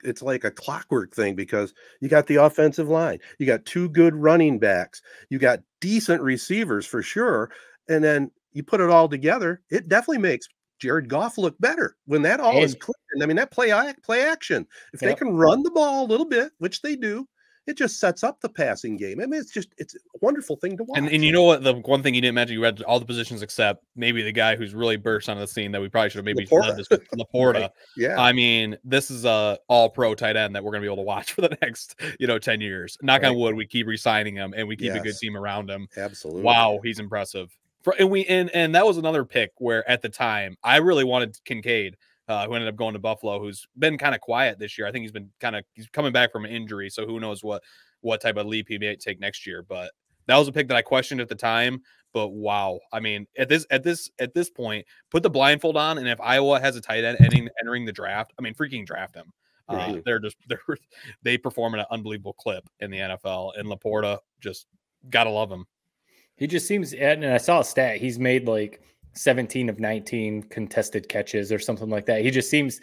a clockwork thing because you got the offensive line, you got 2 good running backs, you got decent receivers for sure, and then you put it all together. It definitely makes Jared Goff look better when that all is clicking. I mean, that play action. If they can run the ball a little bit, which they do, it just sets up the passing game. I mean, it's a wonderful thing to watch. And you know what? The one thing you didn't mention, you read all the positions except maybe the guy who's really burst onto the scene that we probably should have maybe led this with Laporta. Right. Yeah. I mean, this is a all-pro tight end that we're going to be able to watch for the next, 10 years. Knock on wood, we keep re-signing him and we keep a good team around him. Absolutely. Wow, he's impressive. And that was another pick where at the time I really wanted Kincaid. Who ended up going to Buffalo, who's been kind of quiet this year. I think he's coming back from an injury, so who knows what type of leap he may take next year. But that was a pick that I questioned at the time. But wow, I mean, at this point, put the blindfold on, and if Iowa has a tight end entering the draft, I mean, freaking draft him. Right. They perform at an unbelievable clip in the NFL, and Laporta just gotta love him. He just seems, and I saw a stat, he's made like 17 of 19 contested catches or something like that. He just seems,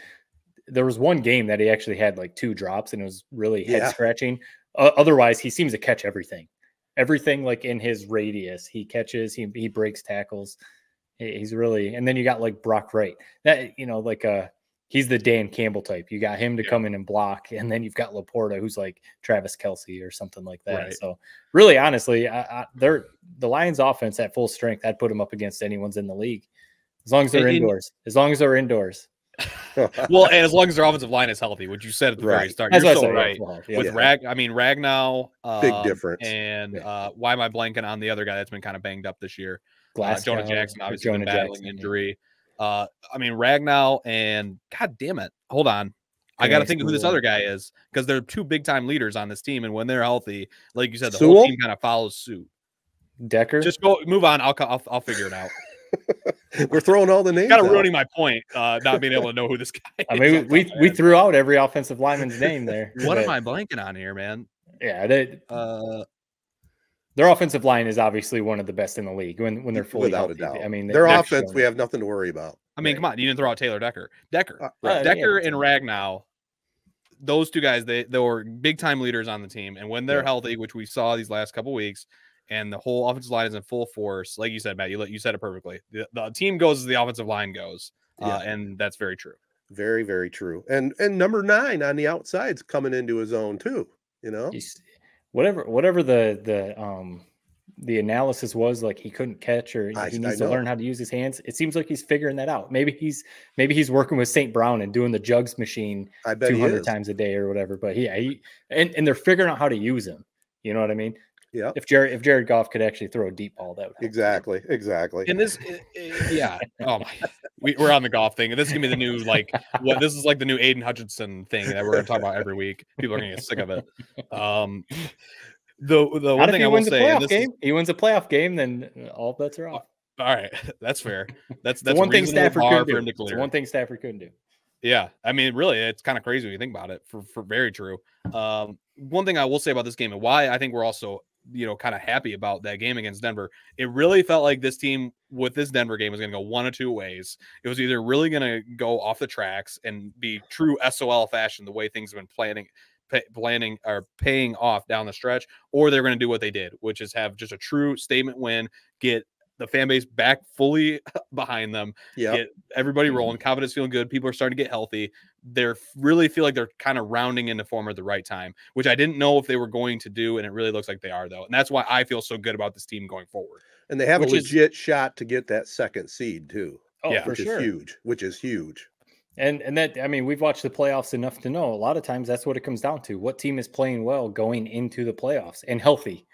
there was one game that he actually had like 2 drops and it was really head scratching. Otherwise, he seems to catch everything like in his radius. He catches, he breaks tackles. He's really, and then you got like Brock Wright that, he's the Dan Campbell type. You got him to come in and block, and then you've got Laporta, who's like Travis Kelce or something like that. Right. So really, honestly, the Lions offense at full strength, I'd put them up against anyone's in the league as long as they're indoors. As long as they're indoors. Well, and as long as their offensive line is healthy, which you said at the very start. You're so right. With Ragnow, big difference. And why am I blanking on the other guy that's been kind of banged up this year? Jonah Jackson, obviously been battling injury. I mean, Ragnow and God damn it. Hold on. I got to think of who this other guy is because they're two big time leaders on this team. And when they're healthy, like you said, the whole team kind of follows suit. Decker. Just move on. I'll figure it out. We're throwing all the names. Kind of ruining my point, not being able to know who this guy is. I mean, we threw out every offensive lineman's name there. What am I blanking on here, man? Yeah, their offensive line is obviously one of the best in the league when they're fully without healthy. a doubt. I mean, their offense, we have nothing to worry about. I mean, come on, you didn't throw out Decker and Ragnow. Those two guys, they were big time leaders on the team, and when they're healthy, which we saw these last couple weeks, and the whole offensive line is in full force, like you said, Matt, you said it perfectly. The team goes as the offensive line goes, and that's very true. Very, very true. And number 9 on the outside's coming into his own too. You know, whatever the analysis was, like he couldn't catch or he needs to learn how to use his hands. It seems like he's figuring that out. Maybe he's working with St. Brown and doing the jugs machine 200 times a day or whatever. But and they're figuring out how to use him. You know what I mean? Yeah. If Jared Goff could actually throw a deep ball, that would help. Exactly. And this, oh my, we're on the golf thing. This is gonna be the new this is like the new Aiden Hutchinson thing that we're gonna talk about every week. People are gonna get sick of it. The one thing I will say, he wins a playoff game, then all bets are off. All right, that's fair. That's one thing Stafford couldn't do. It's one thing Stafford couldn't do. Yeah, I mean, really, it's kind of crazy when you think about it. For very true. One thing I will say about this game and why I think we're also kind of happy about that game against Denver. It really felt like this team with this Denver game was going to go one of two ways. It was either really going to go off the tracks and be true SOL fashion, the way things have been planning or paying off down the stretch, or they're going to do what they did, which is have just a true statement win, get the fan base back fully behind them, get everybody rolling, confidence feeling good, people are starting to get healthy. They're really feel like they're kind of rounding into form at the right time, which I didn't know if they were going to do, and it really looks like they are, though. And that's why I feel so good about this team going forward. And they have a legit shot to get that second seed too. Oh, yeah, for sure. Which is huge. And that, I mean, we've watched the playoffs enough to know a lot of times that's what it comes down to. What team is playing well going into the playoffs and healthy?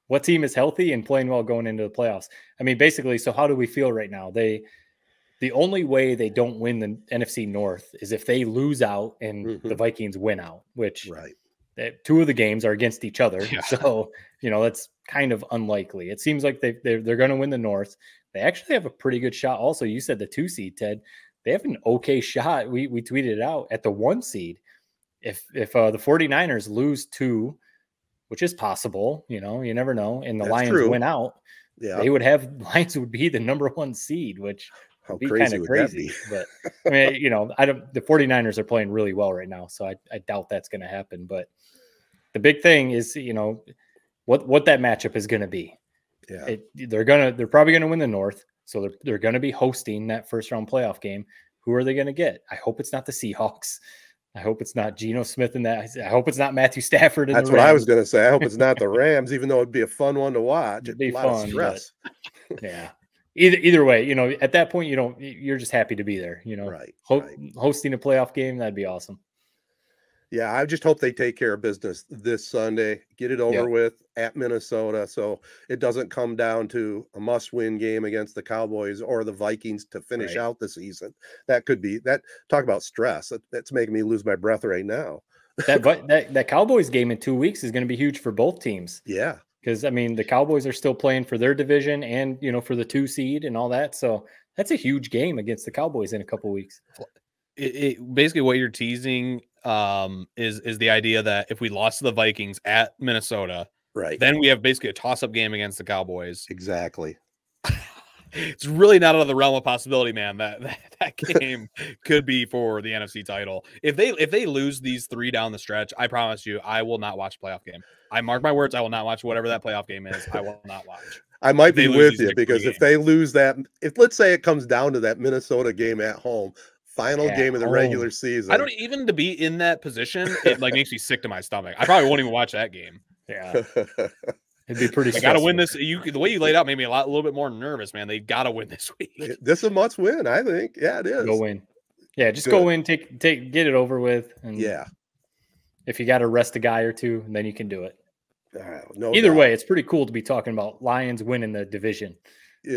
What team is healthy and playing well going into the playoffs? I mean, basically, so how do we feel right now? The only way they don't win the NFC North is if they lose out and the Vikings win out, which two of the games are against each other. Yeah. So, that's kind of unlikely. It seems like they're going to win the North. They actually have a pretty good shot. Also, you said the 2 seed, Ted. They have an okay shot. We tweeted it out at the 1 seed. If the 49ers lose 2, which is possible, you never know, and the Lions win out, Lions would be the number 1 seed, which would be kind of crazy. But I mean, the 49ers are playing really well right now, so I doubt that's going to happen. But the big thing is, what that matchup is going to be. Yeah, they're probably going to win the North. So they're going to be hosting that first round playoff game. Who are they going to get? I hope it's not the Seahawks. I hope it's not Geno Smith in that. I hope it's not Matthew Stafford. That's what I was going to say. I hope it's not the Rams, even though it'd be a fun one to watch. It'd be a lot fun, of stress. Yeah. Either way, at that point, you're just happy to be there. Right. Hosting a playoff game, that'd be awesome. Yeah, I just hope they take care of business this Sunday, get it over with at Minnesota, so it doesn't come down to a must-win game against the Cowboys or the Vikings to finish out the season. That could be that. Talk about stress. That's making me lose my breath right now. that Cowboys game in 2 weeks is going to be huge for both teams. Yeah, because I mean the Cowboys are still playing for their division and for the 2 seed and all that. So that's a huge game against the Cowboys in a couple weeks. Basically what you're teasing is the idea that if we lost to the Vikings at Minnesota, then we have basically a toss-up game against the Cowboys. Exactly. It's really not out of the realm of possibility, man. That game could be for the NFC title. If they lose these 3 down the stretch, I promise you, I will not watch a playoff game. I mark my words, I will not watch whatever that playoff game is. I will not watch. I might be with you because if they lose that, if let's say it comes down to that Minnesota game at home, final game of the regular season. I don't even to be in that position. It makes me sick to my stomach. I probably won't even watch that game. Yeah, it'd be pretty. They got to win this. The way you laid out made me a little bit more nervous, man. They got to win this week. This is a must win, I think. Yeah, it is. Go win. Yeah, just go in, get it over with. And if you got to rest a guy or two, then you can do it. Either way, it's pretty cool to be talking about Lions winning the division.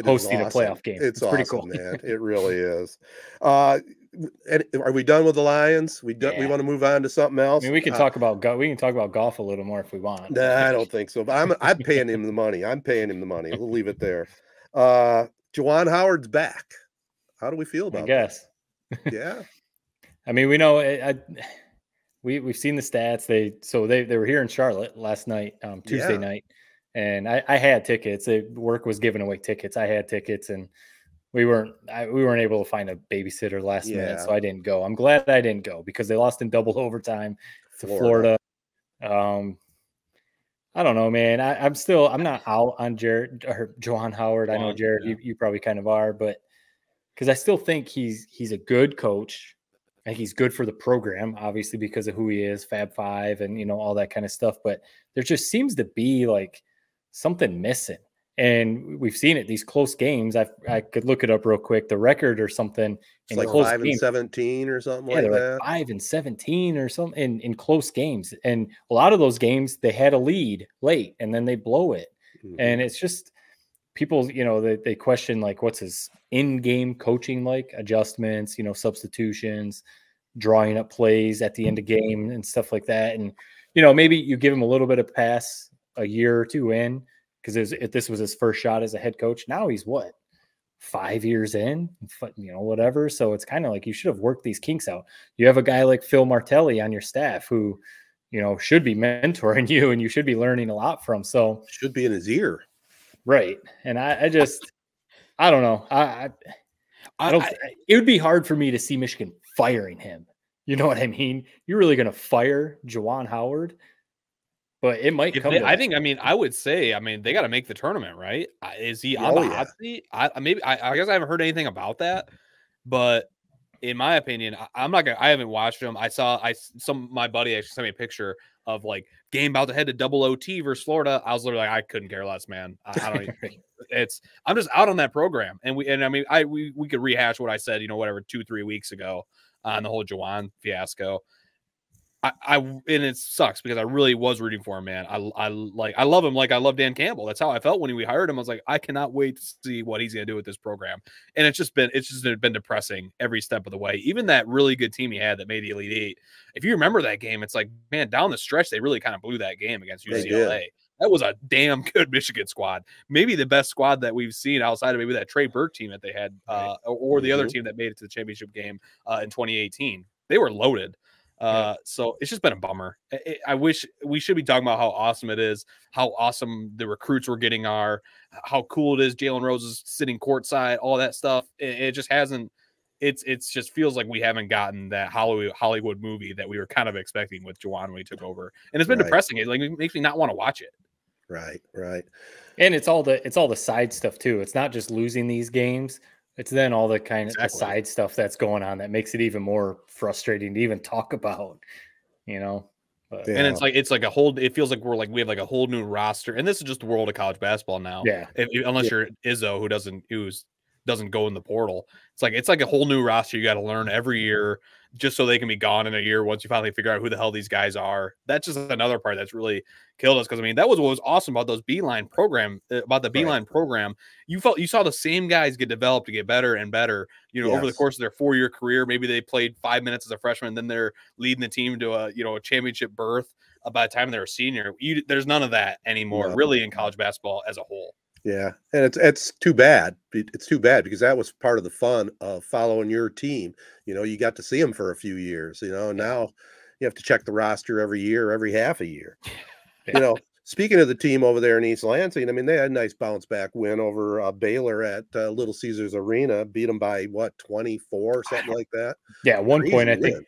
hosting a playoff game. It's pretty awesome, cool, man. It really is. And are we done with the Lions? We want to move on to something else. I mean, we can talk about golf a little more if we want. Nah, I don't think so. But I'm paying him the money. We'll leave it there. Juwan Howard's back. How do we feel about that? I guess. Yeah. I mean, we know we've seen the stats. They were here in Charlotte last night, Tuesday night, and I had tickets. Work was giving away tickets. I had tickets, and we weren't able to find a babysitter last minute, so I didn't go. I'm glad I didn't go because they lost in double overtime to Florida. I don't know, man. I'm not out on Jared or Juwan Howard. I know, Jared, you probably kind of are, but because I still think he's a good coach. I think he's good for the program, obviously, because of who he is, Fab Five, and all that kind of stuff. But there just seems to be like something missing, and we've seen it. These close games, I could look it up real quick. The record or something, it's like 5-17 or something like that. Like 5-17 or something in close games, and a lot of those games they had a lead late, and then they blow it, and it's just people. They question like what's his in-game coaching like, adjustments, substitutions, drawing up plays at the end of game and stuff like that. And, maybe you give him a little bit of pass a year or two in because if this was his first shot as a head coach, now he's 5 years in, whatever. So it's kind of like you should have worked these kinks out. You have a guy like Phil Martelli on your staff who, should be mentoring you and you should be learning a lot from. So should be in his ear. Right. And I don't know. It would be hard for me to see Michigan firing him. You know what I mean? You're really going to fire Juwan Howard, but it might come. I would say, they got to make the tournament, right? Is he on the hot seat? I guess I haven't heard anything about that, but in my opinion, I haven't watched him. My buddy actually sent me a picture of like game about to head to double OT versus Florida. I was literally like, I couldn't care less, man. I don't even, I'm just out on that program. And we could rehash what I said, 2-3 weeks ago on the whole Juwan fiasco. And it sucks because I really was rooting for him, man. I love him like I love Dan Campbell. That's how I felt when we hired him. I was like, I cannot wait to see what he's gonna do with this program. And it's just been depressing every step of the way. Even that really good team he had that made the Elite Eight. If you remember that game, it's like, man, down the stretch they really kind of blew that game against UCLA. That was a damn good Michigan squad. Maybe the best squad that we've seen outside of maybe that Trey Burke team that they had, or the other team that made it to the championship game in 2018. They were loaded. So it's just been a bummer. I wish we should be talking about how awesome it is, how awesome the recruits we're getting are, how cool it is. Jalen Rose is sitting courtside, all that stuff. It just hasn't. It's just feels like we haven't gotten that Hollywood movie that we were kind of expecting with Juwan when he took over, and it's been depressing. It makes me not want to watch it. Right. And it's all the side stuff too. It's not just losing these games. It's then all the kind of side stuff that's going on that makes it even more frustrating to even talk about, But, and it's like a whole. It feels like we have like a whole new roster, and this is just the world of college basketball now. Yeah. Unless you're Izzo, who doesn't go in the portal. It's like a whole new roster you got to learn every year just so they can be gone in a year once you finally figure out who the hell these guys are. That's just another part that's really killed us, because that was what was awesome about those Beeline program, program. You saw the same guys get developed to get better and better, over the course of their 4-year career. Maybe they played 5 minutes as a freshman, and then they're leading the team to a championship berth by the time they're a senior. There's none of that anymore, really, in college basketball as a whole. Yeah, and it's too bad. It's too bad because that was part of the fun of following your team. You got to see them for a few years. Now you have to check the roster every year, every half a year. Speaking of the team over there in East Lansing, they had a nice bounce back win over Baylor at Little Caesars Arena. Beat them by 24, something like that. Yeah, at one point I think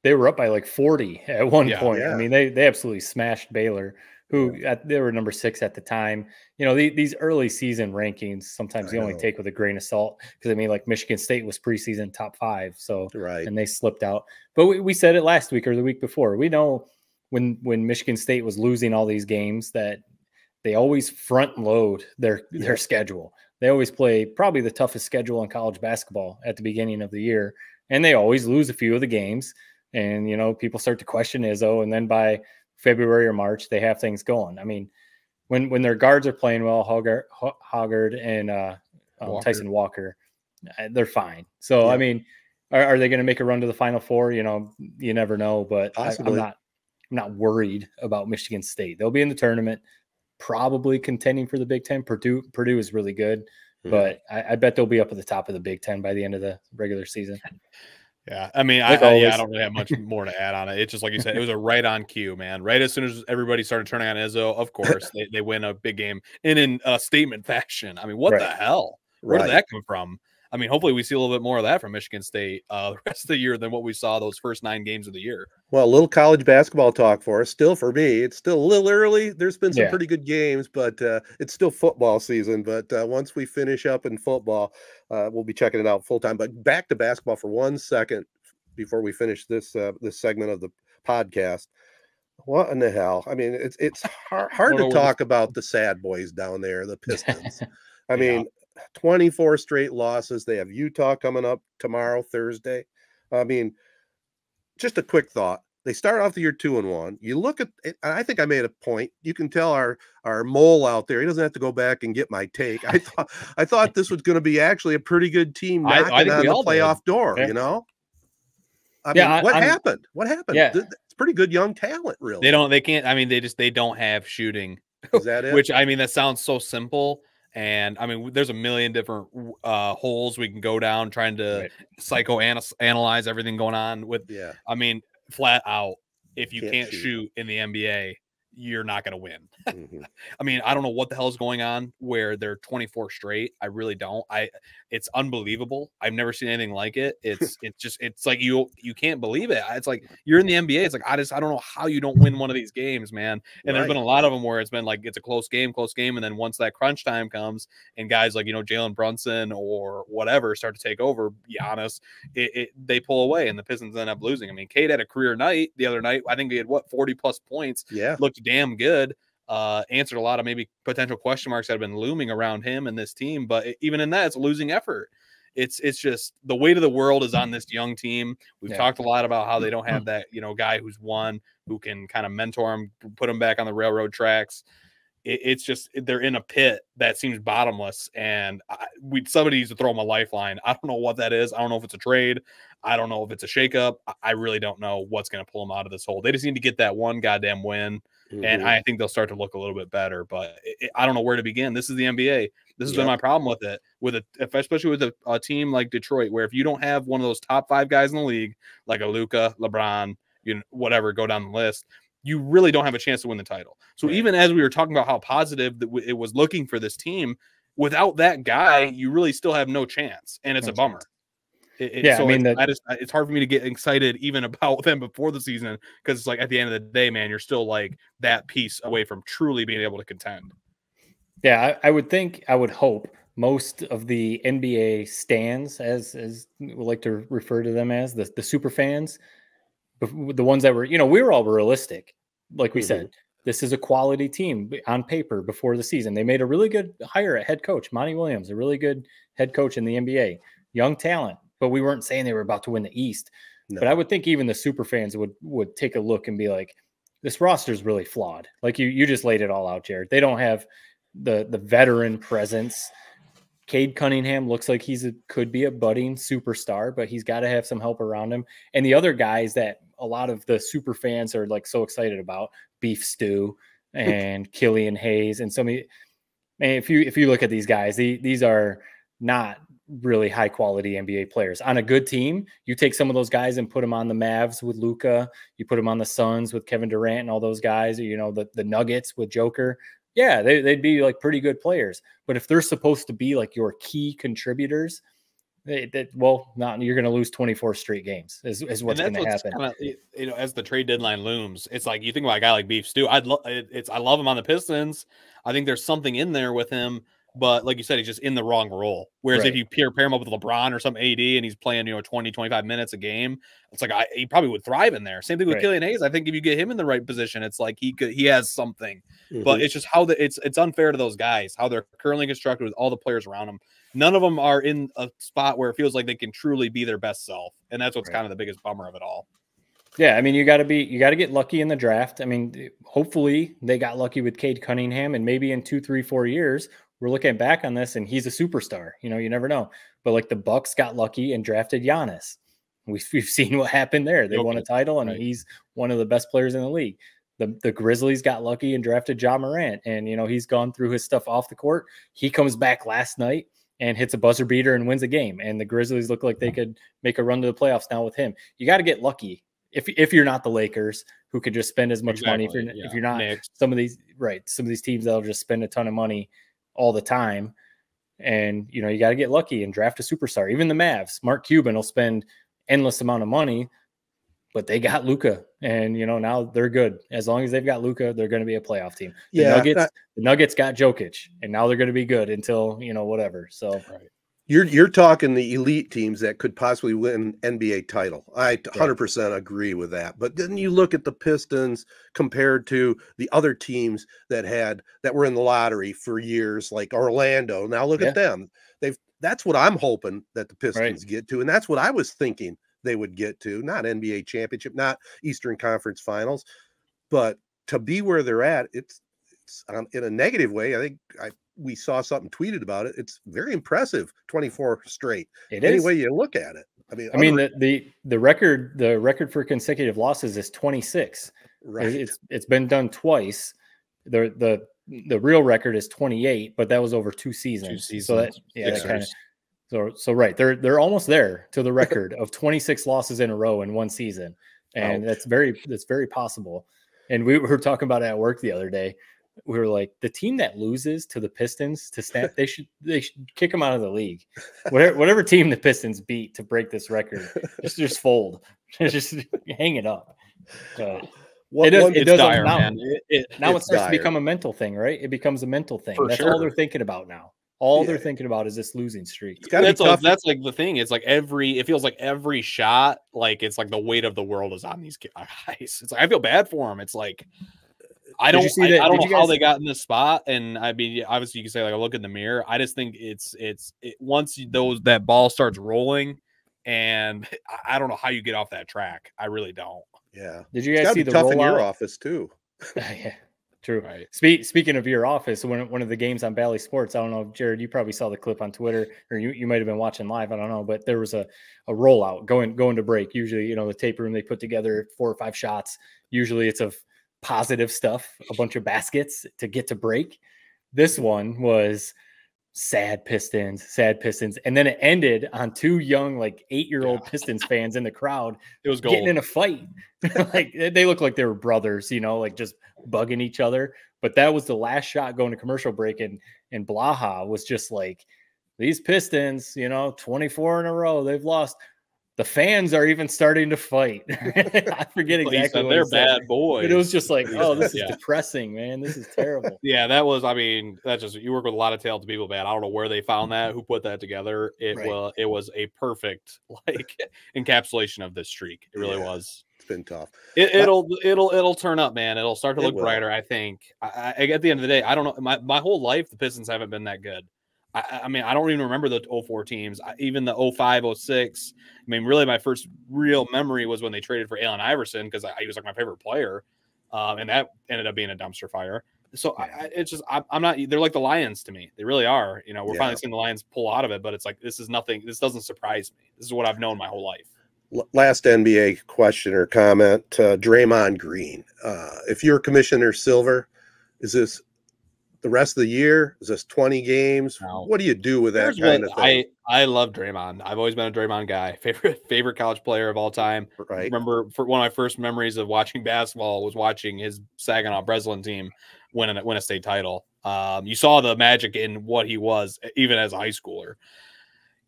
they were up by like 40 at one point. Yeah. They absolutely smashed Baylor, who they were number 6 at the time. These early season rankings, sometimes you only take with a grain of salt, because like Michigan State was preseason top 5. So, and they slipped out, but we said it last week or the week before. We know when Michigan State was losing all these games that they always front load their schedule. They always play probably the toughest schedule in college basketball at the beginning of the year. And they always lose a few of the games. And, people start to question Izzo. And then by February or March, they have things going. When their guards are playing well, Hoggard and Tyson Walker, they're fine. So, I mean, are they going to make a run to the Final Four? You know, you never know, but I'm not worried about Michigan State. They'll be in the tournament, probably contending for the Big Ten. Purdue is really good, but I bet they'll be up at the top of the Big Ten by the end of the regular season. Yeah, I mean, I don't really have much more to add on it. It's just like you said, it was a right on cue, man. Right as soon as everybody started turning on Izzo, of course, they win a big game in a statement fashion. I mean, what the hell? Where did that come from? I mean, hopefully we see a little bit more of that from Michigan State the rest of the year than what we saw those first 9 games of the year. Well, a little college basketball talk for us. Still, for me, it's still a little early. There's been some pretty good games, but it's still football season. But once we finish up in football, we'll be checking it out full time. But back to basketball for 1 second before we finish this this segment of the podcast. What in the hell? I mean, it's hard to talk about the sad boys down there, the Pistons. I mean, 24 straight losses. They have Utah coming up tomorrow, Thursday. I mean, just a quick thought. They start off the year 2-1. You look at it, I think I made a point. You can tell our mole out there, he doesn't have to go back and get my take. I thought this was going to be actually a pretty good team knocking on the playoff door, you know? I mean, what happened? What happened? Yeah. It's pretty good young talent, really. They can't, I mean, they don't have shooting. Is that it? Which, I mean, that sounds so simple. And I mean, there's a million different holes we can go down trying to psychoanalyze everything going on with. Yeah. I mean, flat out, if you can't shoot in the NBA, you're not going to win. I mean, I don't know what the hell is going on where they're 24 straight. I really don't. It's unbelievable. I've never seen anything like it. It's like you can't believe it. It's like you're in the NBA. It's like I don't know how you don't win one of these games, man. And there's been a lot of them where it's been like it's a close game, and then once that crunch time comes and guys like Jalen Brunson or whatever start to take over, Giannis, they pull away and the Pistons end up losing. I mean, Cade had a career night the other night. I think he had 40+ points. Yeah, looked damn good. Answered a lot of maybe potential question marks that have been looming around him and this team, but even in that, it's a losing effort. It's just the weight of the world is on this young team. We've talked a lot about how they don't have that guy who's won, who can kind of mentor him, put him back on the railroad tracks. It's just they're in a pit that seems bottomless, and somebody needs to throw them a lifeline. I don't know what that is. I don't know if it's a trade. I don't know if it's a shakeup. I really don't know what's going to pull them out of this hole. They just need to get that one goddamn win. And I think they'll start to look a little bit better, but I don't know where to begin. This is the NBA. This has been my problem with it, especially with a team like Detroit, where if you don't have one of those top 5 guys in the league, like a Luka, LeBron, whatever, go down the list, you really don't have a chance to win the title. So even as we were talking about how positive it was looking for this team, without that guy, you really still have no chance, and it's a bummer. So I mean, it's hard for me to get excited even about them before the season, because it's like at the end of the day, man, you're still like that piece away from truly being able to contend. Yeah, I would hope most of the NBA stans, as we like to refer to them as, the super fans, the ones that were, we were all realistic. Like we said, this is a quality team on paper before the season. They made a really good hire at head coach, Monty Williams, a really good head coach in the NBA, young talent. But we weren't saying they were about to win the East. No. But I would think even the super fans would take a look and be like, this roster is really flawed. Like you just laid it all out, Jared. They don't have the veteran presence. Cade Cunningham looks like could be a budding superstar, but he's got to have some help around him. And the other guys that a lot of the super fans are like so excited about, Beef Stew and Killian Hayes, and if you look at these guys, these are not really high quality NBA players. On a good team, you take some of those guys and put them on the Mavs with Luka, you put them on the Suns with Kevin Durant and all those guys, or the Nuggets with Joker. Yeah, they'd be like pretty good players. But if they're supposed to be like your key contributors, you're going to lose 24 straight games is what's going to happen. Kinda, as the trade deadline looms, it's like you think about a guy like Beef Stew. I love him on the Pistons. I think there's something in there with him. But like you said, he's just in the wrong role. Whereas if you pair him up with LeBron or some AD and he's playing, 20, 25 minutes a game, it's like he probably would thrive in there. Same thing with Killian Hayes. I think if you get him in the right position, it's like he has something. But it's just how it's unfair to those guys, how they're currently constructed with all the players around them. None of them are in a spot where it feels like they can truly be their best self. And that's what's kind of the biggest bummer of it all. Yeah, I mean, you got to get lucky in the draft. I mean, hopefully they got lucky with Cade Cunningham, and maybe in 2, 3, 4 years, we're looking back on this and he's a superstar. You know, you never know. But like the Bucks got lucky and drafted Giannis. We've seen what happened there. They won a title and he's one of the best players in the league. The Grizzlies got lucky and drafted Ja Morant. And, you know, he's gone through his stuff off the court. He comes back last night and hits a buzzer beater and wins a game. And the Grizzlies look like they could make a run to the playoffs now with him. You got to get lucky if you're not the Lakers, who could just spend as much money. If you're not some of these teams that'll just spend a ton of money all the time. And, you know, you got to get lucky and draft a superstar. Even the Mavs, Mark Cuban will spend endless amount of money, but they got Luka, and, you know, now they're good. As long as they've got Luka, they're going to be a playoff team. The Nuggets got Jokic, and now they're going to be good until, you know, whatever. So you're talking the elite teams that could possibly win NBA title. I 100% agree with that. But then you look at the Pistons compared to the other teams that were in the lottery for years, like Orlando. Now look at them. That's what I'm hoping that the Pistons get to, and that's what I was thinking they would get to. Not NBA championship, not Eastern Conference Finals, but to be where they're at, it's in a negative way. I think we saw something tweeted about it. It's very impressive. 24 straight. Any way you look at it. I mean, the record for consecutive losses is 26. Right. It's been done twice. The real record is 28, but that was over 2 seasons. So that kind of right. They're almost there to the record of 26 losses in a row in one season. And that's very possible. And we were talking about it at work the other day. We were like, the team that loses to the Pistons to snap, they should kick them out of the league. Whatever team the Pistons beat to break this record, just fold, just hang it up. It does dire, now. Now it starts to become a mental thing, right? It becomes a mental thing. That's all they're thinking about now. All they're thinking about is this losing streak. That's like the thing. It's like it feels like every shot, like it's like the weight of the world is on these guys. It's like I feel bad for them. It's like I don't know how they got in this spot. And I mean, obviously you can say like I look in the mirror. I just think once that ball starts rolling, and I don't know how you get off that track. I really don't. Yeah. Did you guys see the tough rollout in your office too? Yeah, true. Right. Speaking of your office, one of the games on Bally Sports, I don't know, Jared, you probably saw the clip on Twitter, or you might have been watching live. I don't know, but there was a rollout going to break. Usually, you know, the tape room, they put together 4 or 5 shots. Usually it's of positive stuff, a bunch of baskets to get to break. This one was sad Pistons. And then it ended on 2 young, like 8-year-old Pistons fans in the crowd. It was getting in a fight. Like they look like they were brothers, you know, like just bugging each other. But that was the last shot going to commercial break. And Blaha was just like, these Pistons, you know, 24 in a row, they've lost. The fans are even starting to fight. I forget exactly what they're bad boys. But it was just like, oh, this is depressing, man. This is terrible. Yeah, that was. I mean, that's just you work with a lot of talented people, man. I don't know where they found that, who put that together. It was a perfect like encapsulation of this streak. It really was. It's been tough. It'll turn up, man. It'll start to look brighter. I think. At the end of the day, I don't know. My whole life, the Pistons haven't been that good. I mean, I don't even remember the 04 teams, even the 05, 06. I mean, really, my first real memory was when they traded for Allen Iverson because he was like my favorite player, and that ended up being a dumpster fire. So I'm not. They're like the Lions to me. They really are. You know, we're finally seeing the Lions pull out of it, but it's like this is nothing. This doesn't surprise me. This is what I've known my whole life. Last NBA question or comment: Draymond Green. If you're Commissioner Silver, is this the rest of the year? Is this 20 games? No. What do you do with that kind of thing? I love Draymond. I've always been a Draymond guy. Favorite college player of all time. Right. Remember, for one of my first memories of watching basketball was watching his Saginaw Breslin team win a state title. You saw the magic in what he was, even as a high schooler.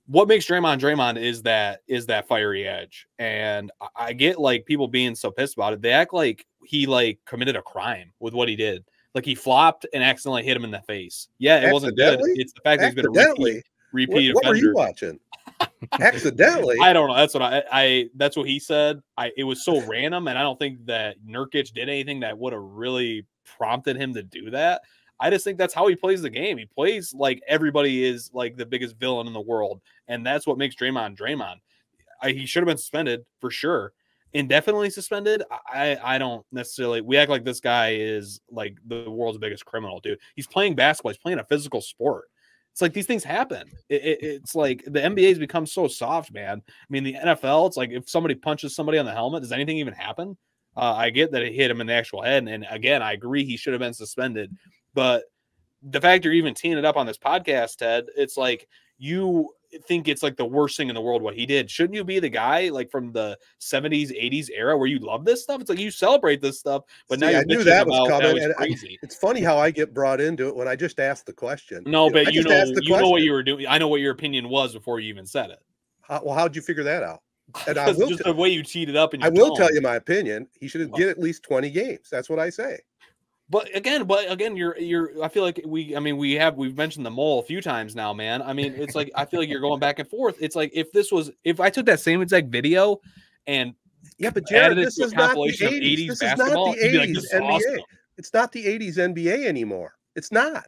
What makes Draymond is that fiery edge. And I get like people being so pissed about it. They act like he like committed a crime with what he did. Like he flopped and accidentally hit him in the face. Yeah, it wasn't good. It's the fact that he's been a repeat offender. What were you watching? Accidentally? I don't know. That's what that's what he said. It was so random, and I don't think that Nurkic did anything that would have really prompted him to do that. I just think that's how he plays the game. He plays like everybody is like the biggest villain in the world, and that's what makes Draymond. He should have been suspended for sure. indefinitely suspended, I don't necessarily. We act like this guy is like the world's biggest criminal, dude. He's playing basketball. He's playing a physical sport. It's like these things happen. It's like the NBA's become so soft, man. I mean, the NFL, it's like if somebody punches somebody on the helmet, does anything even happen? I get that it hit him in the actual head. And again, I agree he should have been suspended. But the fact you're even teeing it up on this podcast, Ted, it's like you think it's like the worst thing in the world what he did. Shouldn't you be the guy like from the 70s, 80s era where you love this stuff? It's like you celebrate this stuff, but now you're knew that was coming. That was crazy. It's funny how I get brought into it when I just asked the question. No, but you know what you were doing. I know what your opinion was before you even said it. How'd you figure that out? And I will just the way you teed it up. I will tell you my opinion. He should get at least 20 games. That's what I say. But again, I feel like we've mentioned the mole a few times now, man. I mean, it's like, I feel like you're going back and forth. It's like, if I took that same exact video and but Jared, this is not the 80s. This is not the 80s like, NBA. Awesome. It's not the 80s NBA anymore. It's not,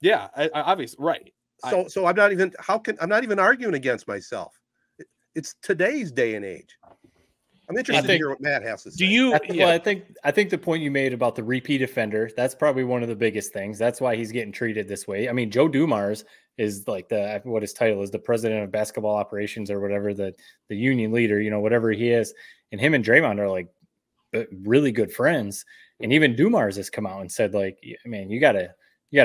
Yeah, obviously. Right. So I'm not even arguing against myself. It's today's day and age. I'm interested to hear what Matt has to say. Well, I think the point you made about the repeat offender, that's probably one of the biggest things. That's why he's getting treated this way. I mean, Joe Dumars is like what his title is, the president of basketball operations or whatever, the union leader, whatever he is. And him and Draymond are like really good friends. And even Dumars has come out and said, like, man, you gotta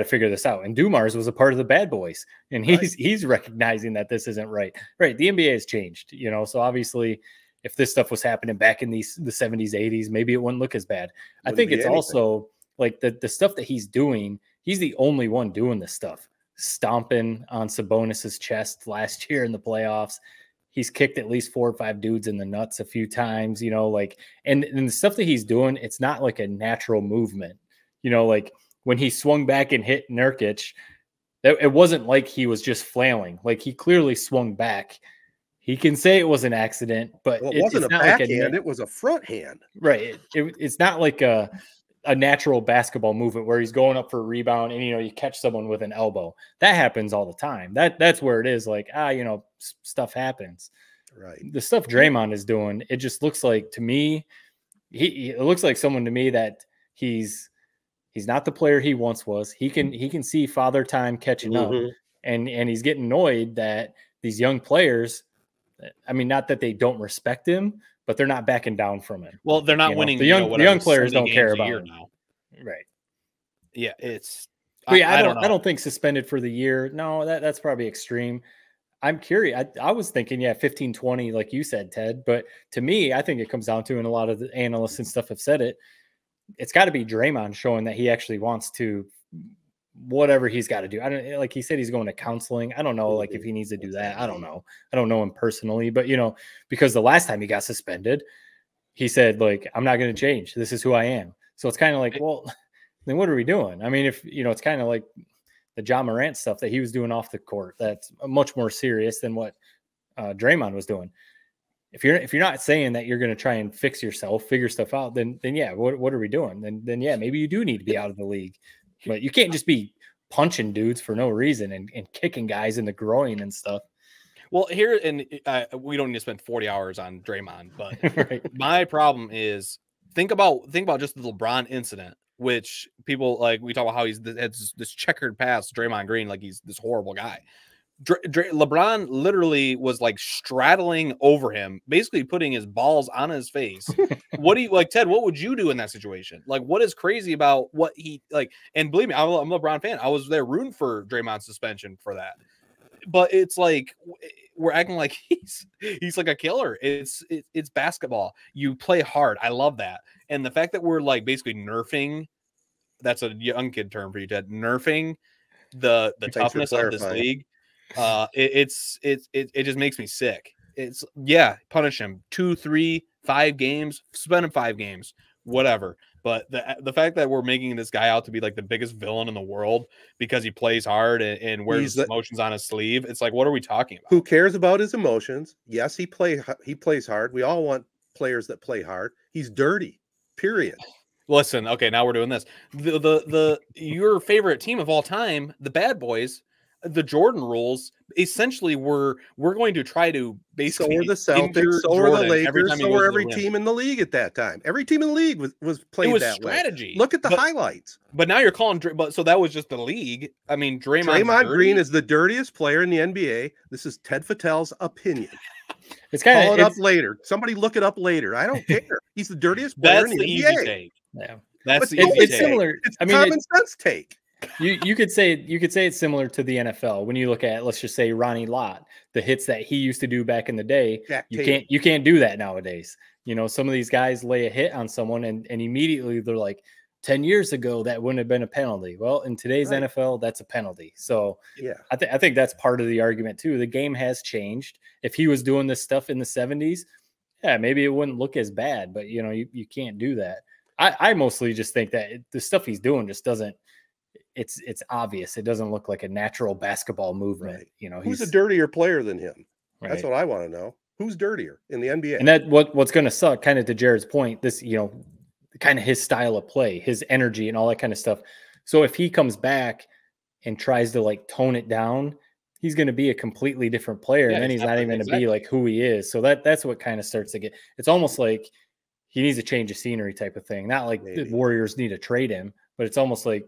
figure this out. And Dumars was a part of the Bad Boys, and he's recognizing that this isn't right. Right. The NBA has changed, so obviously if this stuff was happening back in the 70s, 80s, maybe it wouldn't look as bad. I think it's also like the stuff that he's doing. He's the only one doing this stuff, stomping on Sabonis's chest last year in the playoffs. He's kicked at least 4 or 5 dudes in the nuts a few times, and the stuff that he's doing, it's not like a natural movement, like when he swung back and hit Nurkic, it wasn't like he was just flailing. Like he clearly swung back. He can say it was an accident, but it wasn't a backhand. It was a front hand. Right. It's not like a natural basketball movement where he's going up for a rebound and, you catch someone with an elbow. That happens all the time. That's where it is like, stuff happens. Right. The stuff Draymond is doing, it just looks like to me, it looks like someone to me that he's not the player he once was. He can see father time catching up, and he's getting annoyed that these young players, I mean, not that they don't respect him, but they're not backing down from it. Well, they're not winning. The young players don't care about it now. Right. Yeah, it's. I don't think suspended for the year. No, that's probably extreme. I'm curious. I was thinking, 15, 20, like you said, Ted. But to me, I think it comes down to, and a lot of the analysts and stuff have said it, it's got to be Draymond showing that he actually wants to, whatever he's got to do. I don't, like he said, he's going to counseling. I don't know, like if he needs to do that. I don't know. I don't know him personally, but because the last time he got suspended, he said, like, I'm not going to change. This is who I am. So it's kind of like, well, then what are we doing? I mean, if it's kind of like the Ja Morant stuff that he was doing off the court. That's much more serious than what Draymond was doing. If you're not saying that you're going to try and fix yourself, figure stuff out, then yeah, what are we doing? Then yeah, maybe you do need to be out of the league. But you can't just be punching dudes for no reason and kicking guys in the groin and stuff. Well, here, and we don't need to spend 40 hours on Draymond, but right. My problem is think about just the LeBron incident, which people like, we talk about how he's this checkered past Draymond Green, like he's this horrible guy. LeBron literally was like straddling over him, basically putting his balls on his face. What do you like, Ted? What would you do in that situation? Like, what is crazy about what he like? And believe me, I'm a LeBron fan. I was there rooting for Draymond's suspension for that. But it's like we're acting like he's like a killer. It's basketball. You play hard. I love that. And the fact that we're like basically nerfing, that's a young kid term for you, Ted. Nerfing the toughness of this league. It just makes me sick. It's punish him 2, 3, 5 games, suspend him 5 games, whatever. But the fact that we're making this guy out to be like the biggest villain in the world because he plays hard and wears emotions on his sleeve, it's like, what are we talking about? Who cares about his emotions? Yes, he plays hard. We all want players that play hard. He's dirty. Period. Listen, okay, now we're doing this. The your favorite team of all time, the Bad Boys. the Jordan rules essentially we're going to try to basically so were the Celtics, so were the Lakers, so were every team in the league at that time. Every team in the league was played that strategy. Way. Look at the highlights. But now you're calling, but so that was just the league. I mean, Draymond Green is the dirtiest player in the NBA. This is Ted Fattel's opinion. It's kind of call it up later. Somebody look it up later. I don't care. He's the dirtiest player in the NBA. Easy take. Yeah, that's the easy take. Similar. It's common sense take. You could say it's similar to the NFL when you look at, let's just say, Ronnie Lott, the hits that he used to do back in the day. You can't do that nowadays. You know, some of these guys lay a hit on someone and immediately they're like, 10 years ago that wouldn't have been a penalty. Well, in today's NFL, that's a penalty. So yeah, I think that's part of the argument too. The game has changed. If he was doing this stuff in the 70s, yeah, maybe it wouldn't look as bad. But you know, you can't do that. I mostly just think that the stuff he's doing just doesn't. It's obvious. It doesn't look like a natural basketball movement. Right. You know, who's a dirtier player than him? Right. That's what I want to know. Who's dirtier in the NBA? And that what's going to suck, kind of to Jared's point. This, you know, kind of his style of play, his energy, and all that kind of stuff. So if he comes back and tries to like tone it down, he's going to be a completely different player, and then he's not even going to be like who he is. So that's what kind of starts to get. It's almost like he needs a change of scenery type of thing. Not like the Warriors need to trade him, but it's almost like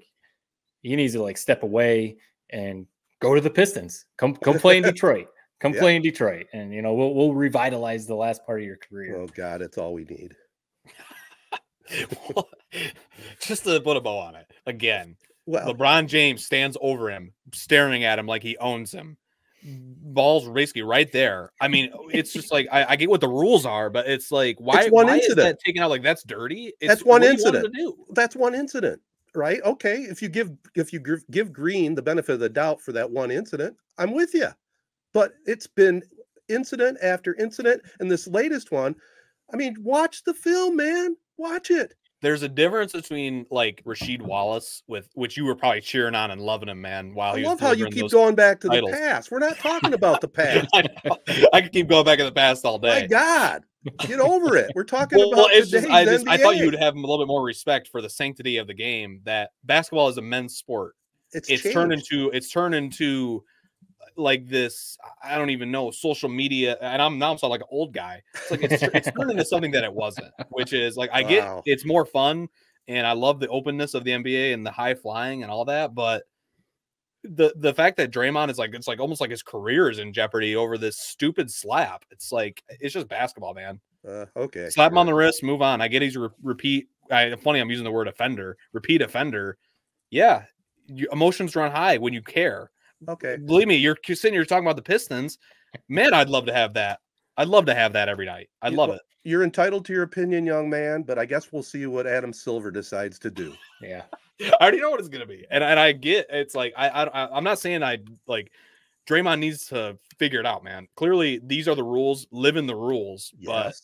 he needs to like step away and go to the Pistons. Come play in Detroit. Come play in Detroit, and you know we'll revitalize the last part of your career. Oh God, it's all we need. Just to put a bow on it again. Well, LeBron James stands over him, staring at him like he owns him. Ball's basically right there. I mean, it's just like I get what the rules are, but it's like why is that taken out? Like that's dirty. That's one incident. That's one incident, right? Okay, if you give Green the benefit of the doubt for that one incident, I'm with you. But it's been incident after incident, and this latest one. I mean, watch the film, man. Watch it. There's a difference between like Rasheed Wallace, with which you were probably cheering on and loving him, man. While I love how you keep going back to the past. We're not talking about the past. I could keep going back in the past all day. My God, get over it. We're talking about today's NBA. I thought you would have a little bit more respect for the sanctity of the game. That basketball is a men's sport. It's turned into like this, I don't even know, social media, and I'm sound like an old guy. It's like it's turned into something that it wasn't, which is like I get it's more fun, and I love the openness of the NBA and the high flying and all that, but the fact that Draymond is like it's like almost like his career is in jeopardy over this stupid slap. It's like it's just basketball, man. Okay, slap him on the wrist, move on. I get he's repeat. Funny, I'm using the word offender, repeat offender. Yeah, emotions run high when you care. Okay. Believe me, you're sitting here talking about the Pistons. Man, I'd love to have that. I'd love to have that every night. I'd love it. You're entitled to your opinion, young man, but I guess we'll see what Adam Silver decides to do. Yeah. I already know what it's going to be. And I get it's like I'm not saying Draymond needs to figure it out, man. Clearly, these are the rules. Live in the rules. Yes. But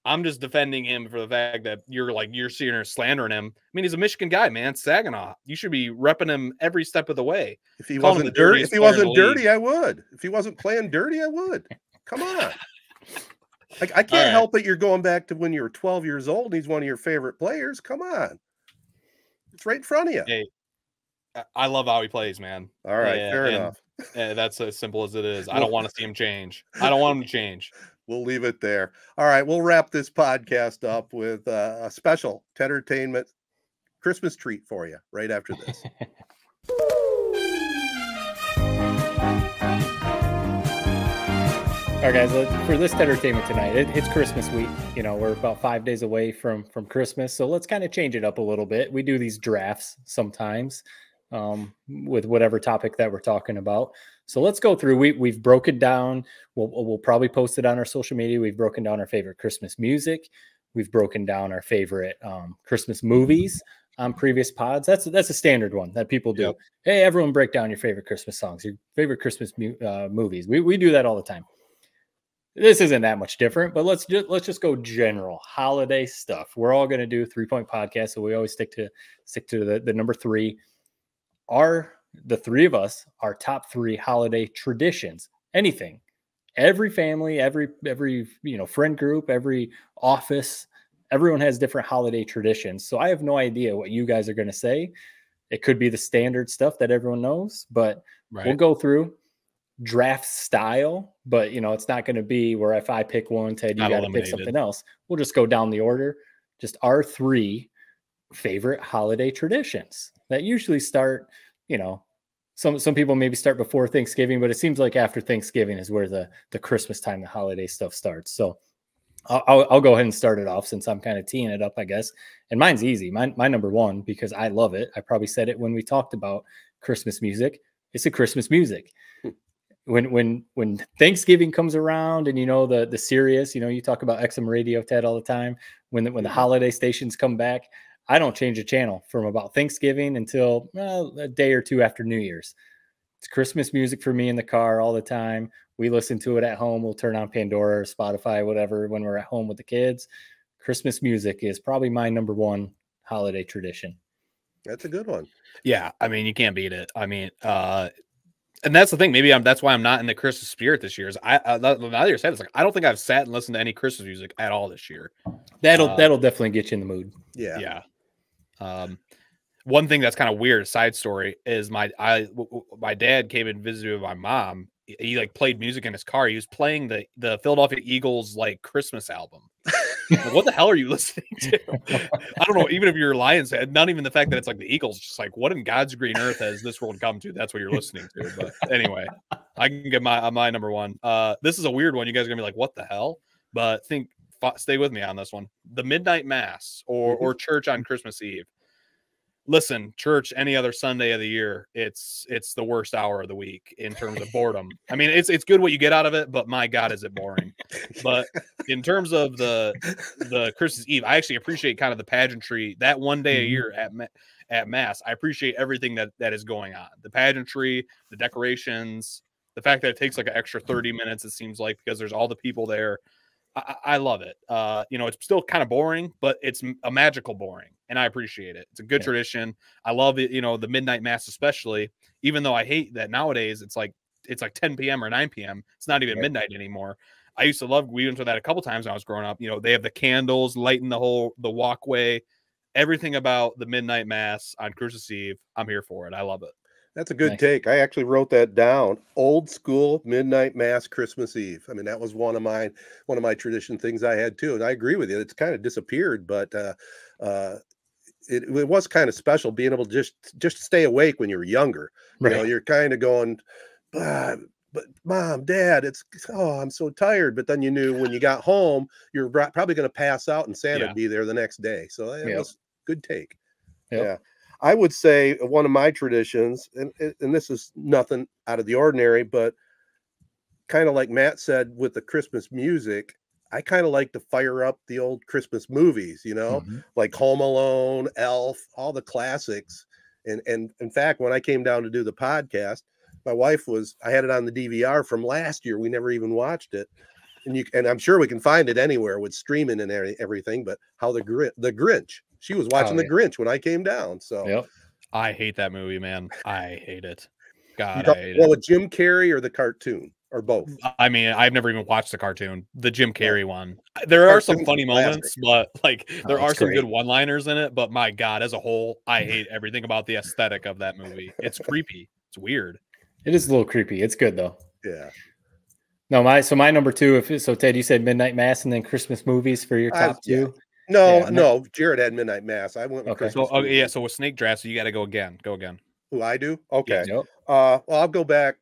I'm just defending him for the fact that you're sitting here slandering him. I mean, he's a Michigan guy, man. Saginaw. You should be repping him every step of the way. If he wasn't dirty, I would. If he wasn't playing dirty, I would. Come on. I can't help it. You're going back to when you were 12 years old. And he's one of your favorite players. Come on. It's right in front of you. Hey, I love how he plays, man. All right. Fair enough. That's as simple as it is. I don't want to see him change. I don't want him to change. We'll leave it there. All right, we'll wrap this podcast up with a special Tedertainment Christmas treat for you right after this. All right, guys, for this Tedertainment tonight, it's Christmas week. You know, we're about 5 days away from Christmas, so let's kind of change it up a little bit. We do these drafts sometimes with whatever topic that we're talking about. So let's go through. We've broken down. We'll probably post it on our social media. We've broken down our favorite Christmas music. We've broken down our favorite Christmas movies on previous pods. That's a standard one that people do. Yep. Hey, everyone, break down your favorite Christmas songs, your favorite Christmas movies. We do that all the time. This isn't that much different, but let's just go general holiday stuff. We're all going to do 3-point podcast, so we always stick to the number 3. The three of us, our top 3 holiday traditions, anything, every family, every friend group, every office, everyone has different holiday traditions. So I have no idea what you guys are going to say. It could be the standard stuff that everyone knows, but we'll go through draft style. But, you know, it's not going to be where if I pick one, Ted, you got to pick something else. We'll just go down the order. Just our 3 favorite holiday traditions that usually start, you know, some people maybe start before Thanksgiving, but it seems like after Thanksgiving is where the Christmas time, the holiday stuff starts. So I'll go ahead and start it off since I'm kind of teeing it up, I guess. And mine's easy. My number 1, because I love it. I probably said it when we talked about Christmas music. It's a Christmas music. When Thanksgiving comes around and, you know, the serious, you know, you talk about XM radio, Ted, all the time. When the holiday stations come back, I don't change the channel from about Thanksgiving until a day or 2 after New Year's. It's Christmas music for me in the car all the time. We listen to it at home. We'll turn on Pandora or Spotify, whatever, when we're at home with the kids. Christmas music is probably my number 1 holiday tradition. That's a good one. Yeah. I mean, you can't beat it. I mean, and that's the thing. Maybe that's why I'm not in the Christmas spirit this year. Is now that you're saying, it's like I don't think I've sat and listened to any Christmas music at all this year. That'll definitely get you in the mood. Yeah. One thing that's kind of weird, side story, is my dad came and visited with my mom. He like played music in his car. He was playing the Philadelphia Eagles like Christmas album. Like, what the hell are you listening to? I don't know. Even if you're a Lions fan, not even the fact that it's like the Eagles, just like what in God's green earth has this world come to? That's what you're listening to. But anyway, I can get my number 1. This is a weird one. You guys are gonna be like, what the hell? But stay with me on this one. The midnight mass or church on Christmas Eve. Listen, church any other Sunday of the year, it's the worst hour of the week in terms of boredom. I mean, it's good what you get out of it, but my God, is it boring. But in terms of the Christmas Eve, I actually appreciate kind of the pageantry that one day a year at Mass. I appreciate everything that is going on. The pageantry, the decorations, the fact that it takes like an extra 30 minutes, it seems like, because there's all the people there. I love it. You know, it's still kind of boring, but it's a magical boring, and I appreciate it. It's a good tradition. I love it. You know, the midnight mass, especially, even though I hate that nowadays it's like 10 p.m. or 9 p.m. It's not even midnight anymore. I used to love, we went to that a couple times when I was growing up. You know, they have the candles lighting the walkway, everything about the midnight mass on Christmas Eve. I'm here for it. I love it. That's a good take. I actually wrote that down. Old school midnight mass Christmas Eve. I mean, that was one of my tradition things I had too. And I agree with you. It's kind of disappeared, but it was kind of special being able to just stay awake when you were younger. You know, you're kind of going, but Mom, Dad, I'm so tired. But then you knew when you got home, you're probably going to pass out and Santa would be there the next day. So that was a good take. Yeah. I would say one of my traditions, and this is nothing out of the ordinary, but kind of like Matt said with the Christmas music, I kind of like to fire up the old Christmas movies, you know, like Home Alone, Elf, all the classics. And in fact, when I came down to do the podcast, my wife I had it on the DVR from last year. We never even watched it. And I'm sure we can find it anywhere with streaming and everything, but the Grinch. She was watching the Grinch when I came down. So I hate that movie, man. I hate it. God, I hate it. With Jim Carrey or the cartoon or both? I mean, I've never even watched the cartoon, the Jim Carrey one. There are some funny moments, but like there are some good one-liners in it. But my God, as a whole, I hate everything about the aesthetic of that movie. It's creepy. It's weird. It is a little creepy. It's good though. Yeah. No, my number 2. Ted, you said midnight mass and then Christmas movies for your top 2. No, Jared had midnight mass. I went with Christmas. So with snake draft, so you got to go again. Who I do? Okay. Yep. Well, I'll go back.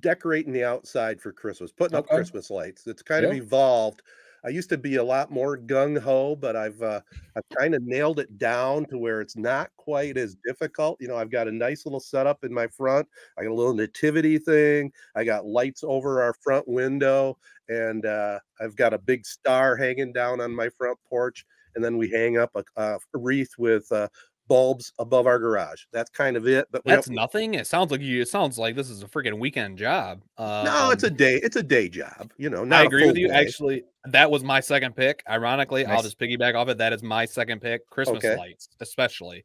Decorating the outside for Christmas, putting up Christmas lights. It's kind of evolved. I used to be a lot more gung-ho, but I've kind of nailed it down to where it's not quite as difficult. You know, I've got a nice little setup in my front. I got a little nativity thing. I got lights over our front window, and I've got a big star hanging down on my front porch. And then we hang up a wreath with bulbs above our garage. That's kind of it. But that's nothing. It sounds like this is a freaking weekend job. No, it's a day job. You know, I agree with you. Actually, that was my second pick. Ironically, nice. I'll just piggyback off it. That is my second pick. Christmas lights, especially.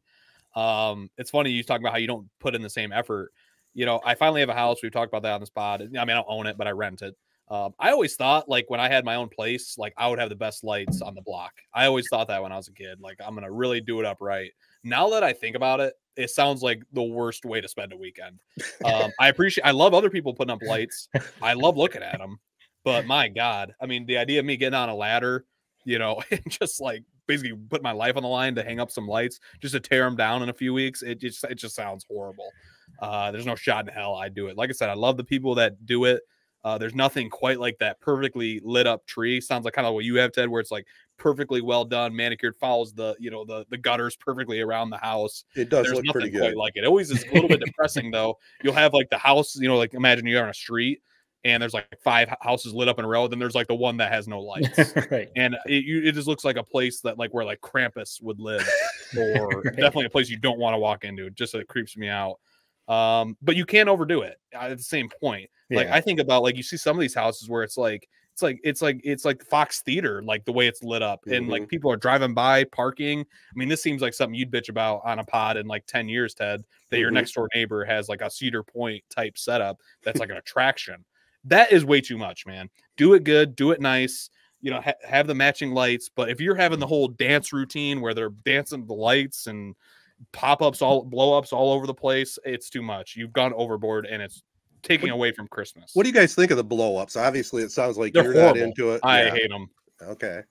It's funny you talk about how you don't put in the same effort. You know, I finally have a house. We've talked about that on this pod. I mean, I don't own it, but I rent it. I always thought, like, when I had my own place, like, I would have the best lights on the block. I always thought that when I was a kid. Like, I'm going to really do it up right. Now that I think about it, it sounds like the worst way to spend a weekend. I love other people putting up lights. I love looking at them, but my God, I mean, the idea of me getting on a ladder, you know, and just like basically put my life on the line to hang up some lights just to tear them down in a few weeks. It just sounds horrible. There's no shot in hell I'd do it. Like I said, I love the people that do it. There's nothing quite like that perfectly lit up tree. Sounds like kind of what you have, Ted, where it's like perfectly well done, manicured, follows the, you know, the gutters perfectly around the house. It does look pretty good. Quite like it. It always is a little bit depressing though. You'll have like the house, you know, like imagine you're on a street and there's like 5 houses lit up in a row. Then there's like the one that has no lights. Right. And it just looks like a place that like where like Krampus would live, or definitely a place you don't want to walk into. Just it creeps me out. But you can't overdo it at the same point. Like I think about like you see some of these houses where it's like Fox Theater, like the way it's lit up, and like people are driving by, parking. I mean, this seems like something you'd bitch about on a pod in like 10 years, Ted, that your next door neighbor has like a Cedar Point type setup that's like an attraction. That is way too much, man. Do it good, do it nice, you know, have the matching lights. But if you're having the whole dance routine where they're dancing the lights and pop-ups, blow-ups all over the place, it's too much. You've gone overboard and it's taking away from Christmas. What do you guys think of the blow-ups? Obviously, it sounds like They're you're horrible. not into it. I hate them. Okay.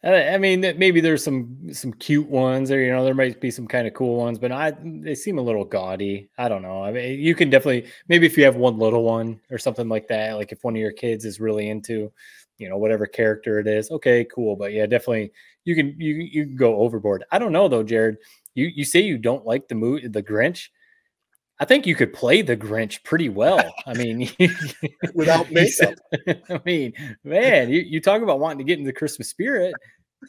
I mean, maybe there's some cute ones, or, you know, there might be some kind of cool ones, but they seem a little gaudy. I don't know. I mean, you can definitely, maybe if you have one little one or something like that, like if one of your kids is really into, you know, whatever character it is, okay, cool. But yeah, definitely you can go overboard. I don't know though, Jared. You say you don't like the Grinch. I think you could play the Grinch pretty well. I mean, without makeup. I mean, man, you talk about wanting to get into the Christmas spirit.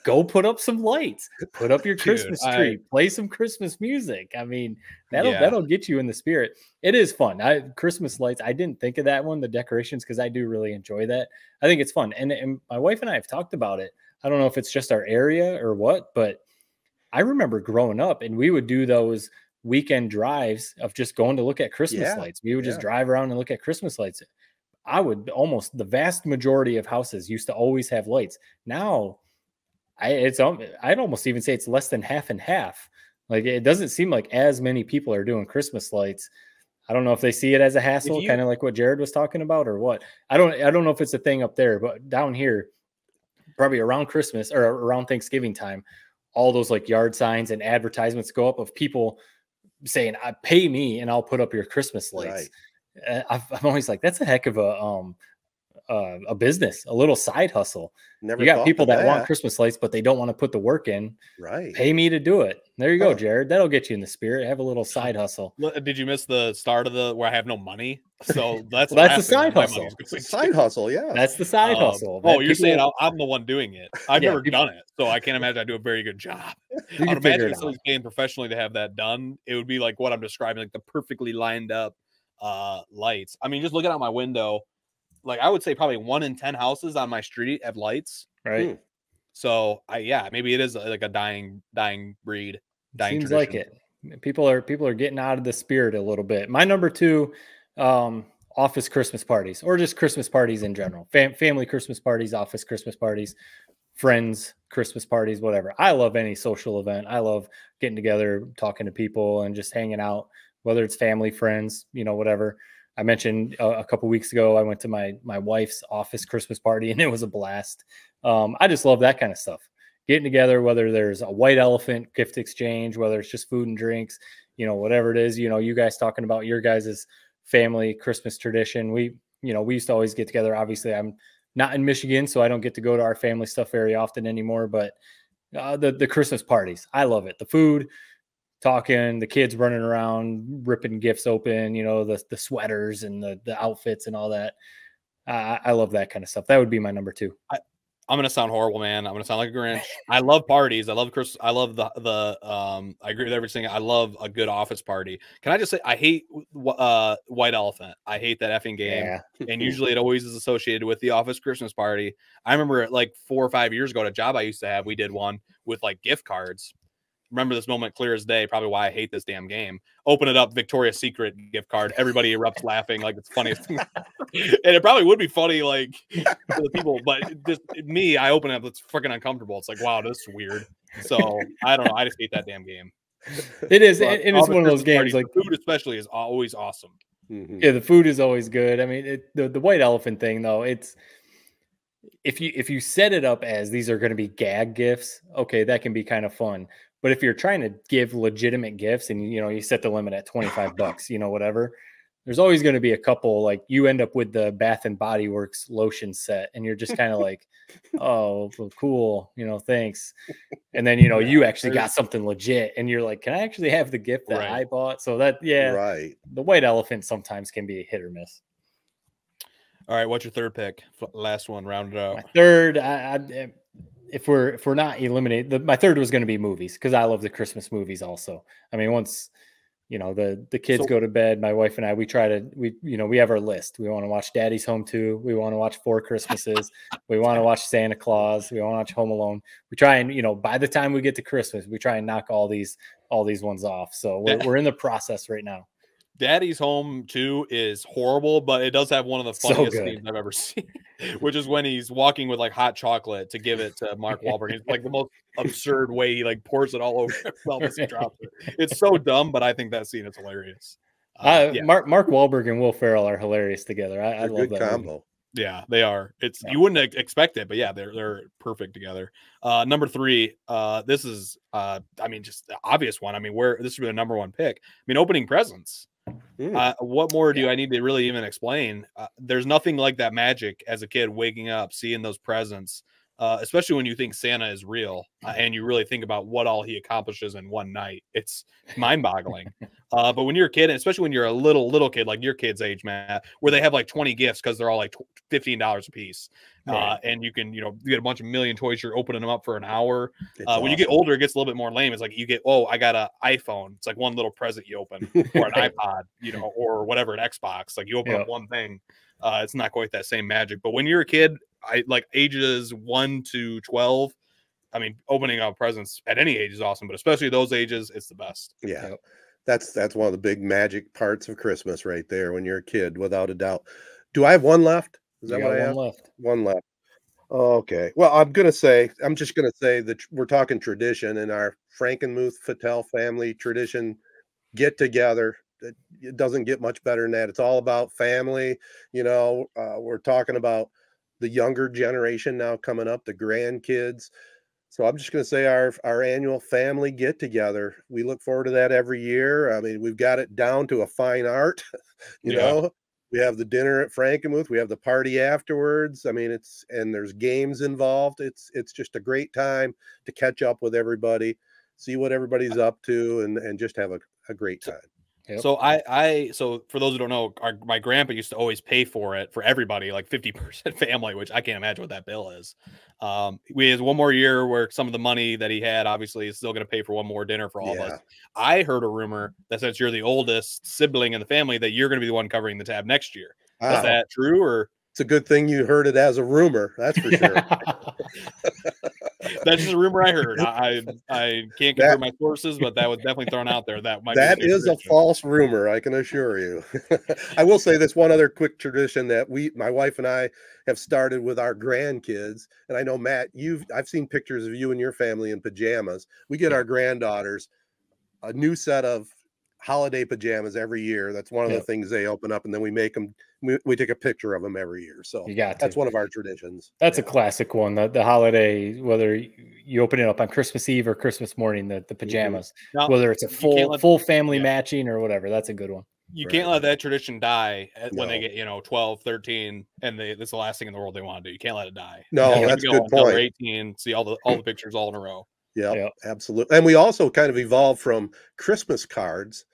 Go put up some lights, put up your Christmas tree, play some Christmas music. I mean, that'll get you in the spirit. It is fun. Christmas lights. I didn't think of that one, the decorations, because I do really enjoy that. I think it's fun. And my wife and I have talked about it. I don't know if it's just our area or what, but I remember growing up and we would do those weekend drives of just going to look at Christmas lights. We would just drive around and look at Christmas lights. The vast majority of houses used to always have lights. Now I'd almost even say it's less than half and half. Like, it doesn't seem like as many people are doing Christmas lights. I don't know if they see it as a hassle, kind of like what Jared was talking about, or what. I don't know if it's a thing up there, but down here, probably around Christmas or around Thanksgiving time, all those like yard signs and advertisements go up of people saying, "Pay me and I'll put up your Christmas lights." Right. I'm always like, that's a heck of a business, a little side hustle. You got people that want Christmas lights, but they don't want to put the work in. Right. Pay me to do it. There you go, Jared. That'll get you in the spirit. Have a little side hustle. Did you miss the start of where I have no money? So that's that's the side hustle. It's a side hustle, yeah. That's the side hustle. You're saying I'm the one doing it. I've never done it, so I can't imagine I do a very good job. I would imagine if somebody's paying professionally to have that done, it would be like what I'm describing, like the perfectly lined up lights. I mean, just looking out my window, like I would say probably 1 in 10 houses on my street have lights. Right. So maybe it is like a dying breed. Seems tradition. Like it. People are getting out of the spirit a little bit. My number 2, office Christmas parties, or just Christmas parties in general. Family Christmas parties, office Christmas parties, friends Christmas parties, whatever. I love any social event. I love getting together, talking to people, and just hanging out, whether it's family, friends, you know, whatever. I mentioned a couple weeks ago, I went to my wife's office Christmas party, and it was a blast. I just love that kind of stuff. Getting together, whether there's a white elephant gift exchange, whether it's just food and drinks, you know, whatever it is, you know, you guys talking about your guys' family Christmas tradition. We used to always get together. Obviously, I'm not in Michigan, so I don't get to go to our family stuff very often anymore, but the Christmas parties, I love it. The food, talking, the kids running around, ripping gifts open, you know, the sweaters and the outfits and all that. I love that kind of stuff. That would be my number 2. I'm going to sound horrible, man. I'm going to sound like a Grinch. I love parties. I love Christmas. I love I agree with everything. I love a good office party. Can I just say, I hate white elephant. I hate that effing game. Yeah. And usually it always is associated with the office Christmas party. I remember like 4 or 5 years ago at a job I used to have, we did one with like gift cards. Remember this moment clear as day, probably why I hate this damn game. Open it up, Victoria's Secret gift card. Everybody erupts laughing like it's the funniest thing. And it probably would be funny, like, for the people, but just me, I open it up, it's freaking uncomfortable. It's like, wow, this is weird. So I don't know. I just hate that damn game. It is, and it's one of those games. Like food, especially, is always awesome. Yeah, the food is always good. I mean, the white elephant thing, though, it's if you set it up as these are going to be gag gifts, okay, that can be kind of fun. But if you're trying to give legitimate gifts and you set the limit at $25, whatever, there's always going to be a couple, like you end up with the Bath and Body Works lotion set and you're just kind of like, oh, well, cool, thanks. And then you actually got something legit and you're like, can I actually have the gift that I bought? So that the white elephant sometimes can be a hit or miss. All right, what's your third pick? Last one, round it out. My third, if we're not eliminated, my third was going to be movies because I love the Christmas movies also. I mean, once the kids go to bed, my wife and I, we have our list. We want to watch Daddy's Home 2. We want to watch Four Christmases. We want to watch Santa Claus. We want to watch Home Alone. We try and by the time we get to Christmas, we try and knock all these ones off. So we're in the process right now. Daddy's Home 2 is horrible, but it does have one of the funniest scenes I've ever seen, which is when he's walking with like hot chocolate to give it to Mark Wahlberg. It's like the most absurd way he like pours it all over himself as he drops it. It's so dumb, but I think that scene is hilarious. Mark Wahlberg and Will Ferrell are hilarious together. I love that combo. Movie. Yeah, they are. You wouldn't expect it, but yeah, they're perfect together. Number 3, this is just the obvious one. I mean, this would be the number 1 pick. I mean, opening presents. What more do I need to really even explain? There's nothing like that magic as a kid waking up, seeing those presents, especially when you think Santa is real and you really think about what all he accomplishes in one night. It's mind-boggling. But when you're a kid, and especially when you're a little kid, like your kid's age, Matt, where they have like 20 gifts because they're all like $15 a piece. And you can, you get a bunch of million toys. You're opening them up for an hour. When you get older, it gets a little bit more lame. It's like you get, I got an iPhone. It's like one little present you open, or an iPod, or whatever, an Xbox. Like you open up one thing. It's not quite that same magic. But when you're a kid, like ages 1 to 12, I mean, opening up presents at any age is awesome, but especially those ages, it's the best. Yeah. That's one of the big magic parts of Christmas right there when you're a kid, without a doubt. Do I have one left? Is that what I have? One left. Okay. Well, I'm just gonna say that we're talking tradition, and our Frankenmuth Fattel family tradition get together. It doesn't get much better than that. It's all about family. We're talking about the younger generation now coming up, the grandkids. So I'm just going to say our annual family get together. We look forward to that every year. I mean, we've got it down to a fine art. You know, we have the dinner at Frankenmuth. We have the party afterwards. I mean, and there's games involved. It's just a great time to catch up with everybody, see what everybody's up to, and just have a great time. Yep. So so for those who don't know, my grandpa used to always pay for it for everybody, like 50% family, which I can't imagine what that bill is. We had one more year where some of the money that he had obviously is still going to pay for one more dinner for all of us. I heard a rumor that since you're the oldest sibling in the family, that you're going to be the one covering the tab next year. Wow. Is that true, or? It's a good thing you heard it as a rumor. That's for sure. That's just a rumor I heard. I can't confirm my sources, but that was definitely thrown out there. That is a false rumor, I can assure you. I will say this one other quick tradition that my wife and I have started with our grandkids. And I know, Matt, I've seen pictures of you and your family in pajamas. We get our granddaughters a new set of holiday pajamas every year. That's one of the things they open up, and then we make them. We take a picture of them every year. So that's one of our traditions. That's a classic one. The holiday, whether you open it up on Christmas Eve or Christmas morning, the pajamas, whether it's a full family matching or whatever, that's a good one. You can't let that tradition die when they get 12, 13, and that's the last thing in the world they want to do. You can't let it die. No, that's a good point. 18, see all the pictures all in a row. Yeah, absolutely. And we also kind of evolved from Christmas cards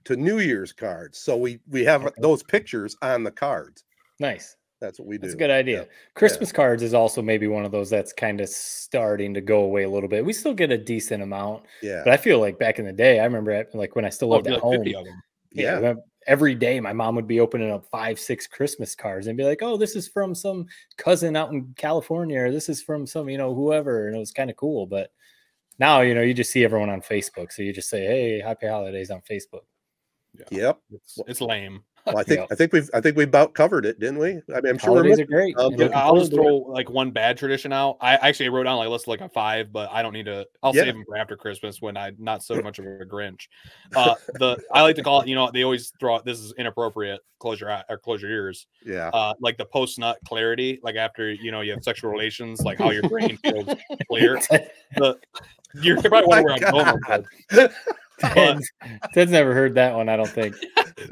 to New Year's cards. So we have those pictures on the cards. Nice. That's what we do. That's a good idea. Yeah. Christmas cards is also maybe one of those that's kind of starting to go away a little bit. We still get a decent amount. Yeah. But I feel like back in the day, I remember like when I still lived at home. Yeah. Every day my mom would be opening up 5-6 Christmas cards and be like, oh, this is from some cousin out in California, or this is from some, whoever. And it was kind of cool. But now, you just see everyone on Facebook. So you just say, hey, happy holidays on Facebook. Yeah. Yep. It's lame. Well, I think we about covered it, didn't we? I mean, I'm sure holidays are great. I'll just throw like one bad tradition out. I actually wrote down like list like a 5, but I don't need to. I'll save them for after Christmas when I'm not so much of a Grinch. I like to call it. They always throw out, this is inappropriate. Close your eye or close your ears. Yeah. Like the post nut clarity, like after you have sexual relations, like how your brain feels clear. You're probably wondering where I'm going with that. Ted's never heard that one, I don't think.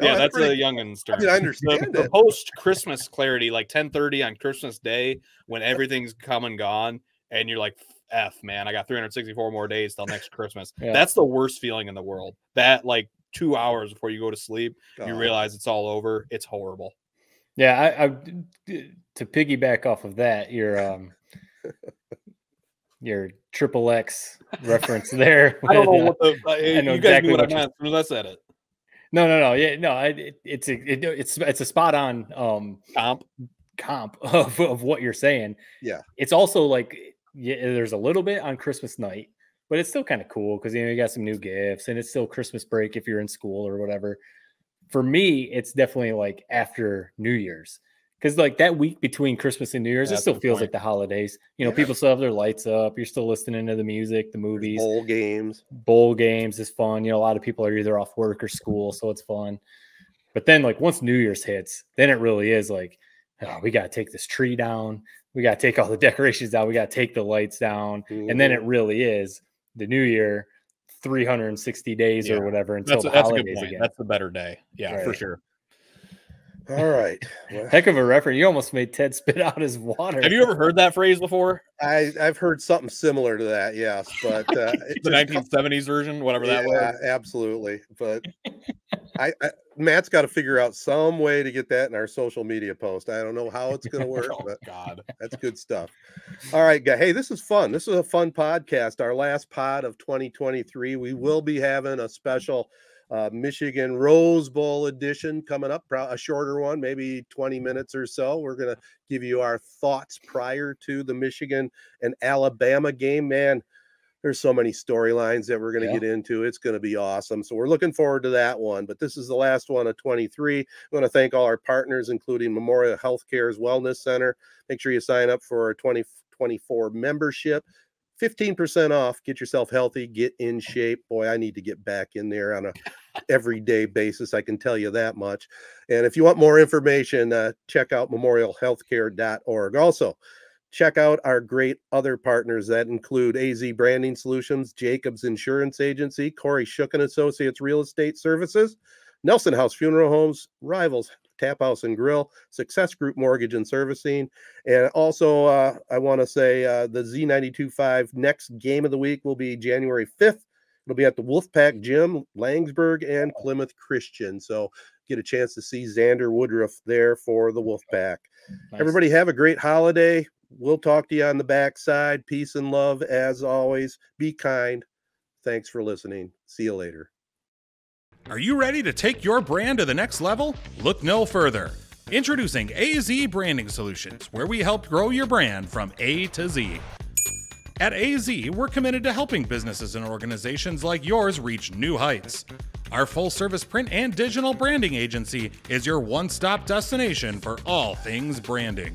Yeah, that's a youngin's term. I understand the post-Christmas clarity, like 10:30 on Christmas Day, when everything's come and gone, and you're like, F, man, I got 364 more days till next Christmas. Yeah. That's the worst feeling in the world. That, like, 2 hours before you go to sleep, you realize it's all over. It's horrible. Yeah, I to piggyback off of that, your Triple X reference there. I don't know what I know you guys knew what I meant as soon as I said it. No. Yeah, no. It's a spot on comp of what you're saying. Yeah. It's also like there's a little bit on Christmas night, but it's still kind of cool because you got some new gifts and it's still Christmas break if you're in school or whatever. For me, it's definitely like after New Year's. Because like that week between Christmas and New Year's, it still feels like the holidays. People still have their lights up. You're still listening to the music, the movies. Bowl games is fun. A lot of people are either off work or school, so it's fun. But then like once New Year's hits, then it really is like, oh, we got to take this tree down. We got to take all the decorations down. We got to take the lights down. Mm-hmm. And then it really is the New Year, 360 days or whatever until the holidays again. That's the better day. Yeah, for sure. All right. Well, heck of a reference. You almost made Ted spit out his water. Have you ever heard that phrase before? I've heard something similar to that, yes. But the 1970s version, whatever that was. Yeah, absolutely. But Matt's got to figure out some way to get that in our social media post. I don't know how it's going to work, but God, that's good stuff. All right, guys. Hey, this is fun. This is a fun podcast. Our last pod of 2023. We will be having a special Michigan Rose Bowl edition coming up, a shorter one, maybe 20 minutes or so. We're going to give you our thoughts prior to the Michigan and Alabama game. Man, there's so many storylines that we're going to get into. It's going to be awesome. So we're looking forward to that one. But this is the last one of 23. I want to thank all our partners, including Memorial Healthcare's Wellness Center. Make sure you sign up for our 2024 membership. 15% off. Get yourself healthy. Get in shape. Boy, I need to get back in there on a everyday basis. I can tell you that much. And if you want more information, check out memorialhealthcare.org. Also, check out our great other partners that include AZee Branding Solutions, Jacobs Insurance Agency, Kori Shook & Associates Real Estate Services, Nelson House Funeral Homes, Rivals Taphouse and Grille, Success Group Mortgage and Servicing. And also, I want to say the Z92.5 next game of the week will be January 5th. It'll be at the Wolfpack Gym, Langsburg, and Plymouth Christian. So get a chance to see Xander Woodruff there for the Wolfpack. Nice. Everybody have a great holiday. We'll talk to you on the backside. Peace and love as always. Be kind. Thanks for listening. See you later. Are you ready to take your brand to the next level? Look no further. Introducing AZee Branding Solutions, where we help grow your brand from A to Z. At AZee, we're committed to helping businesses and organizations like yours reach new heights. Our full-service print and digital branding agency is your one-stop destination for all things branding.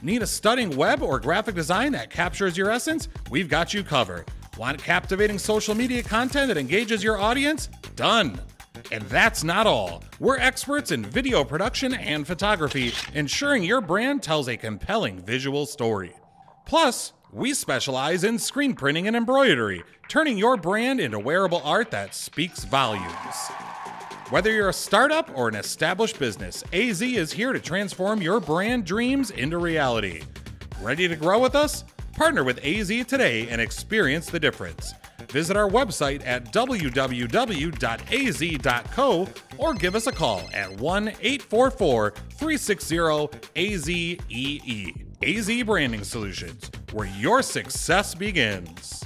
Need a stunning web or graphic design that captures your essence? We've got you covered. Want captivating social media content that engages your audience? Done. And that's not all. We're experts in video production and photography, ensuring your brand tells a compelling visual story. Plus, we specialize in screen printing and embroidery, turning your brand into wearable art that speaks volumes. Whether you're a startup or an established business, AZee is here to transform your brand dreams into reality. Ready to grow with us? Partner with AZee today and experience the difference. Visit our website at www.azee.co or give us a call at 1-844-360-AZEE. AZee Branding Solutions, where your success begins.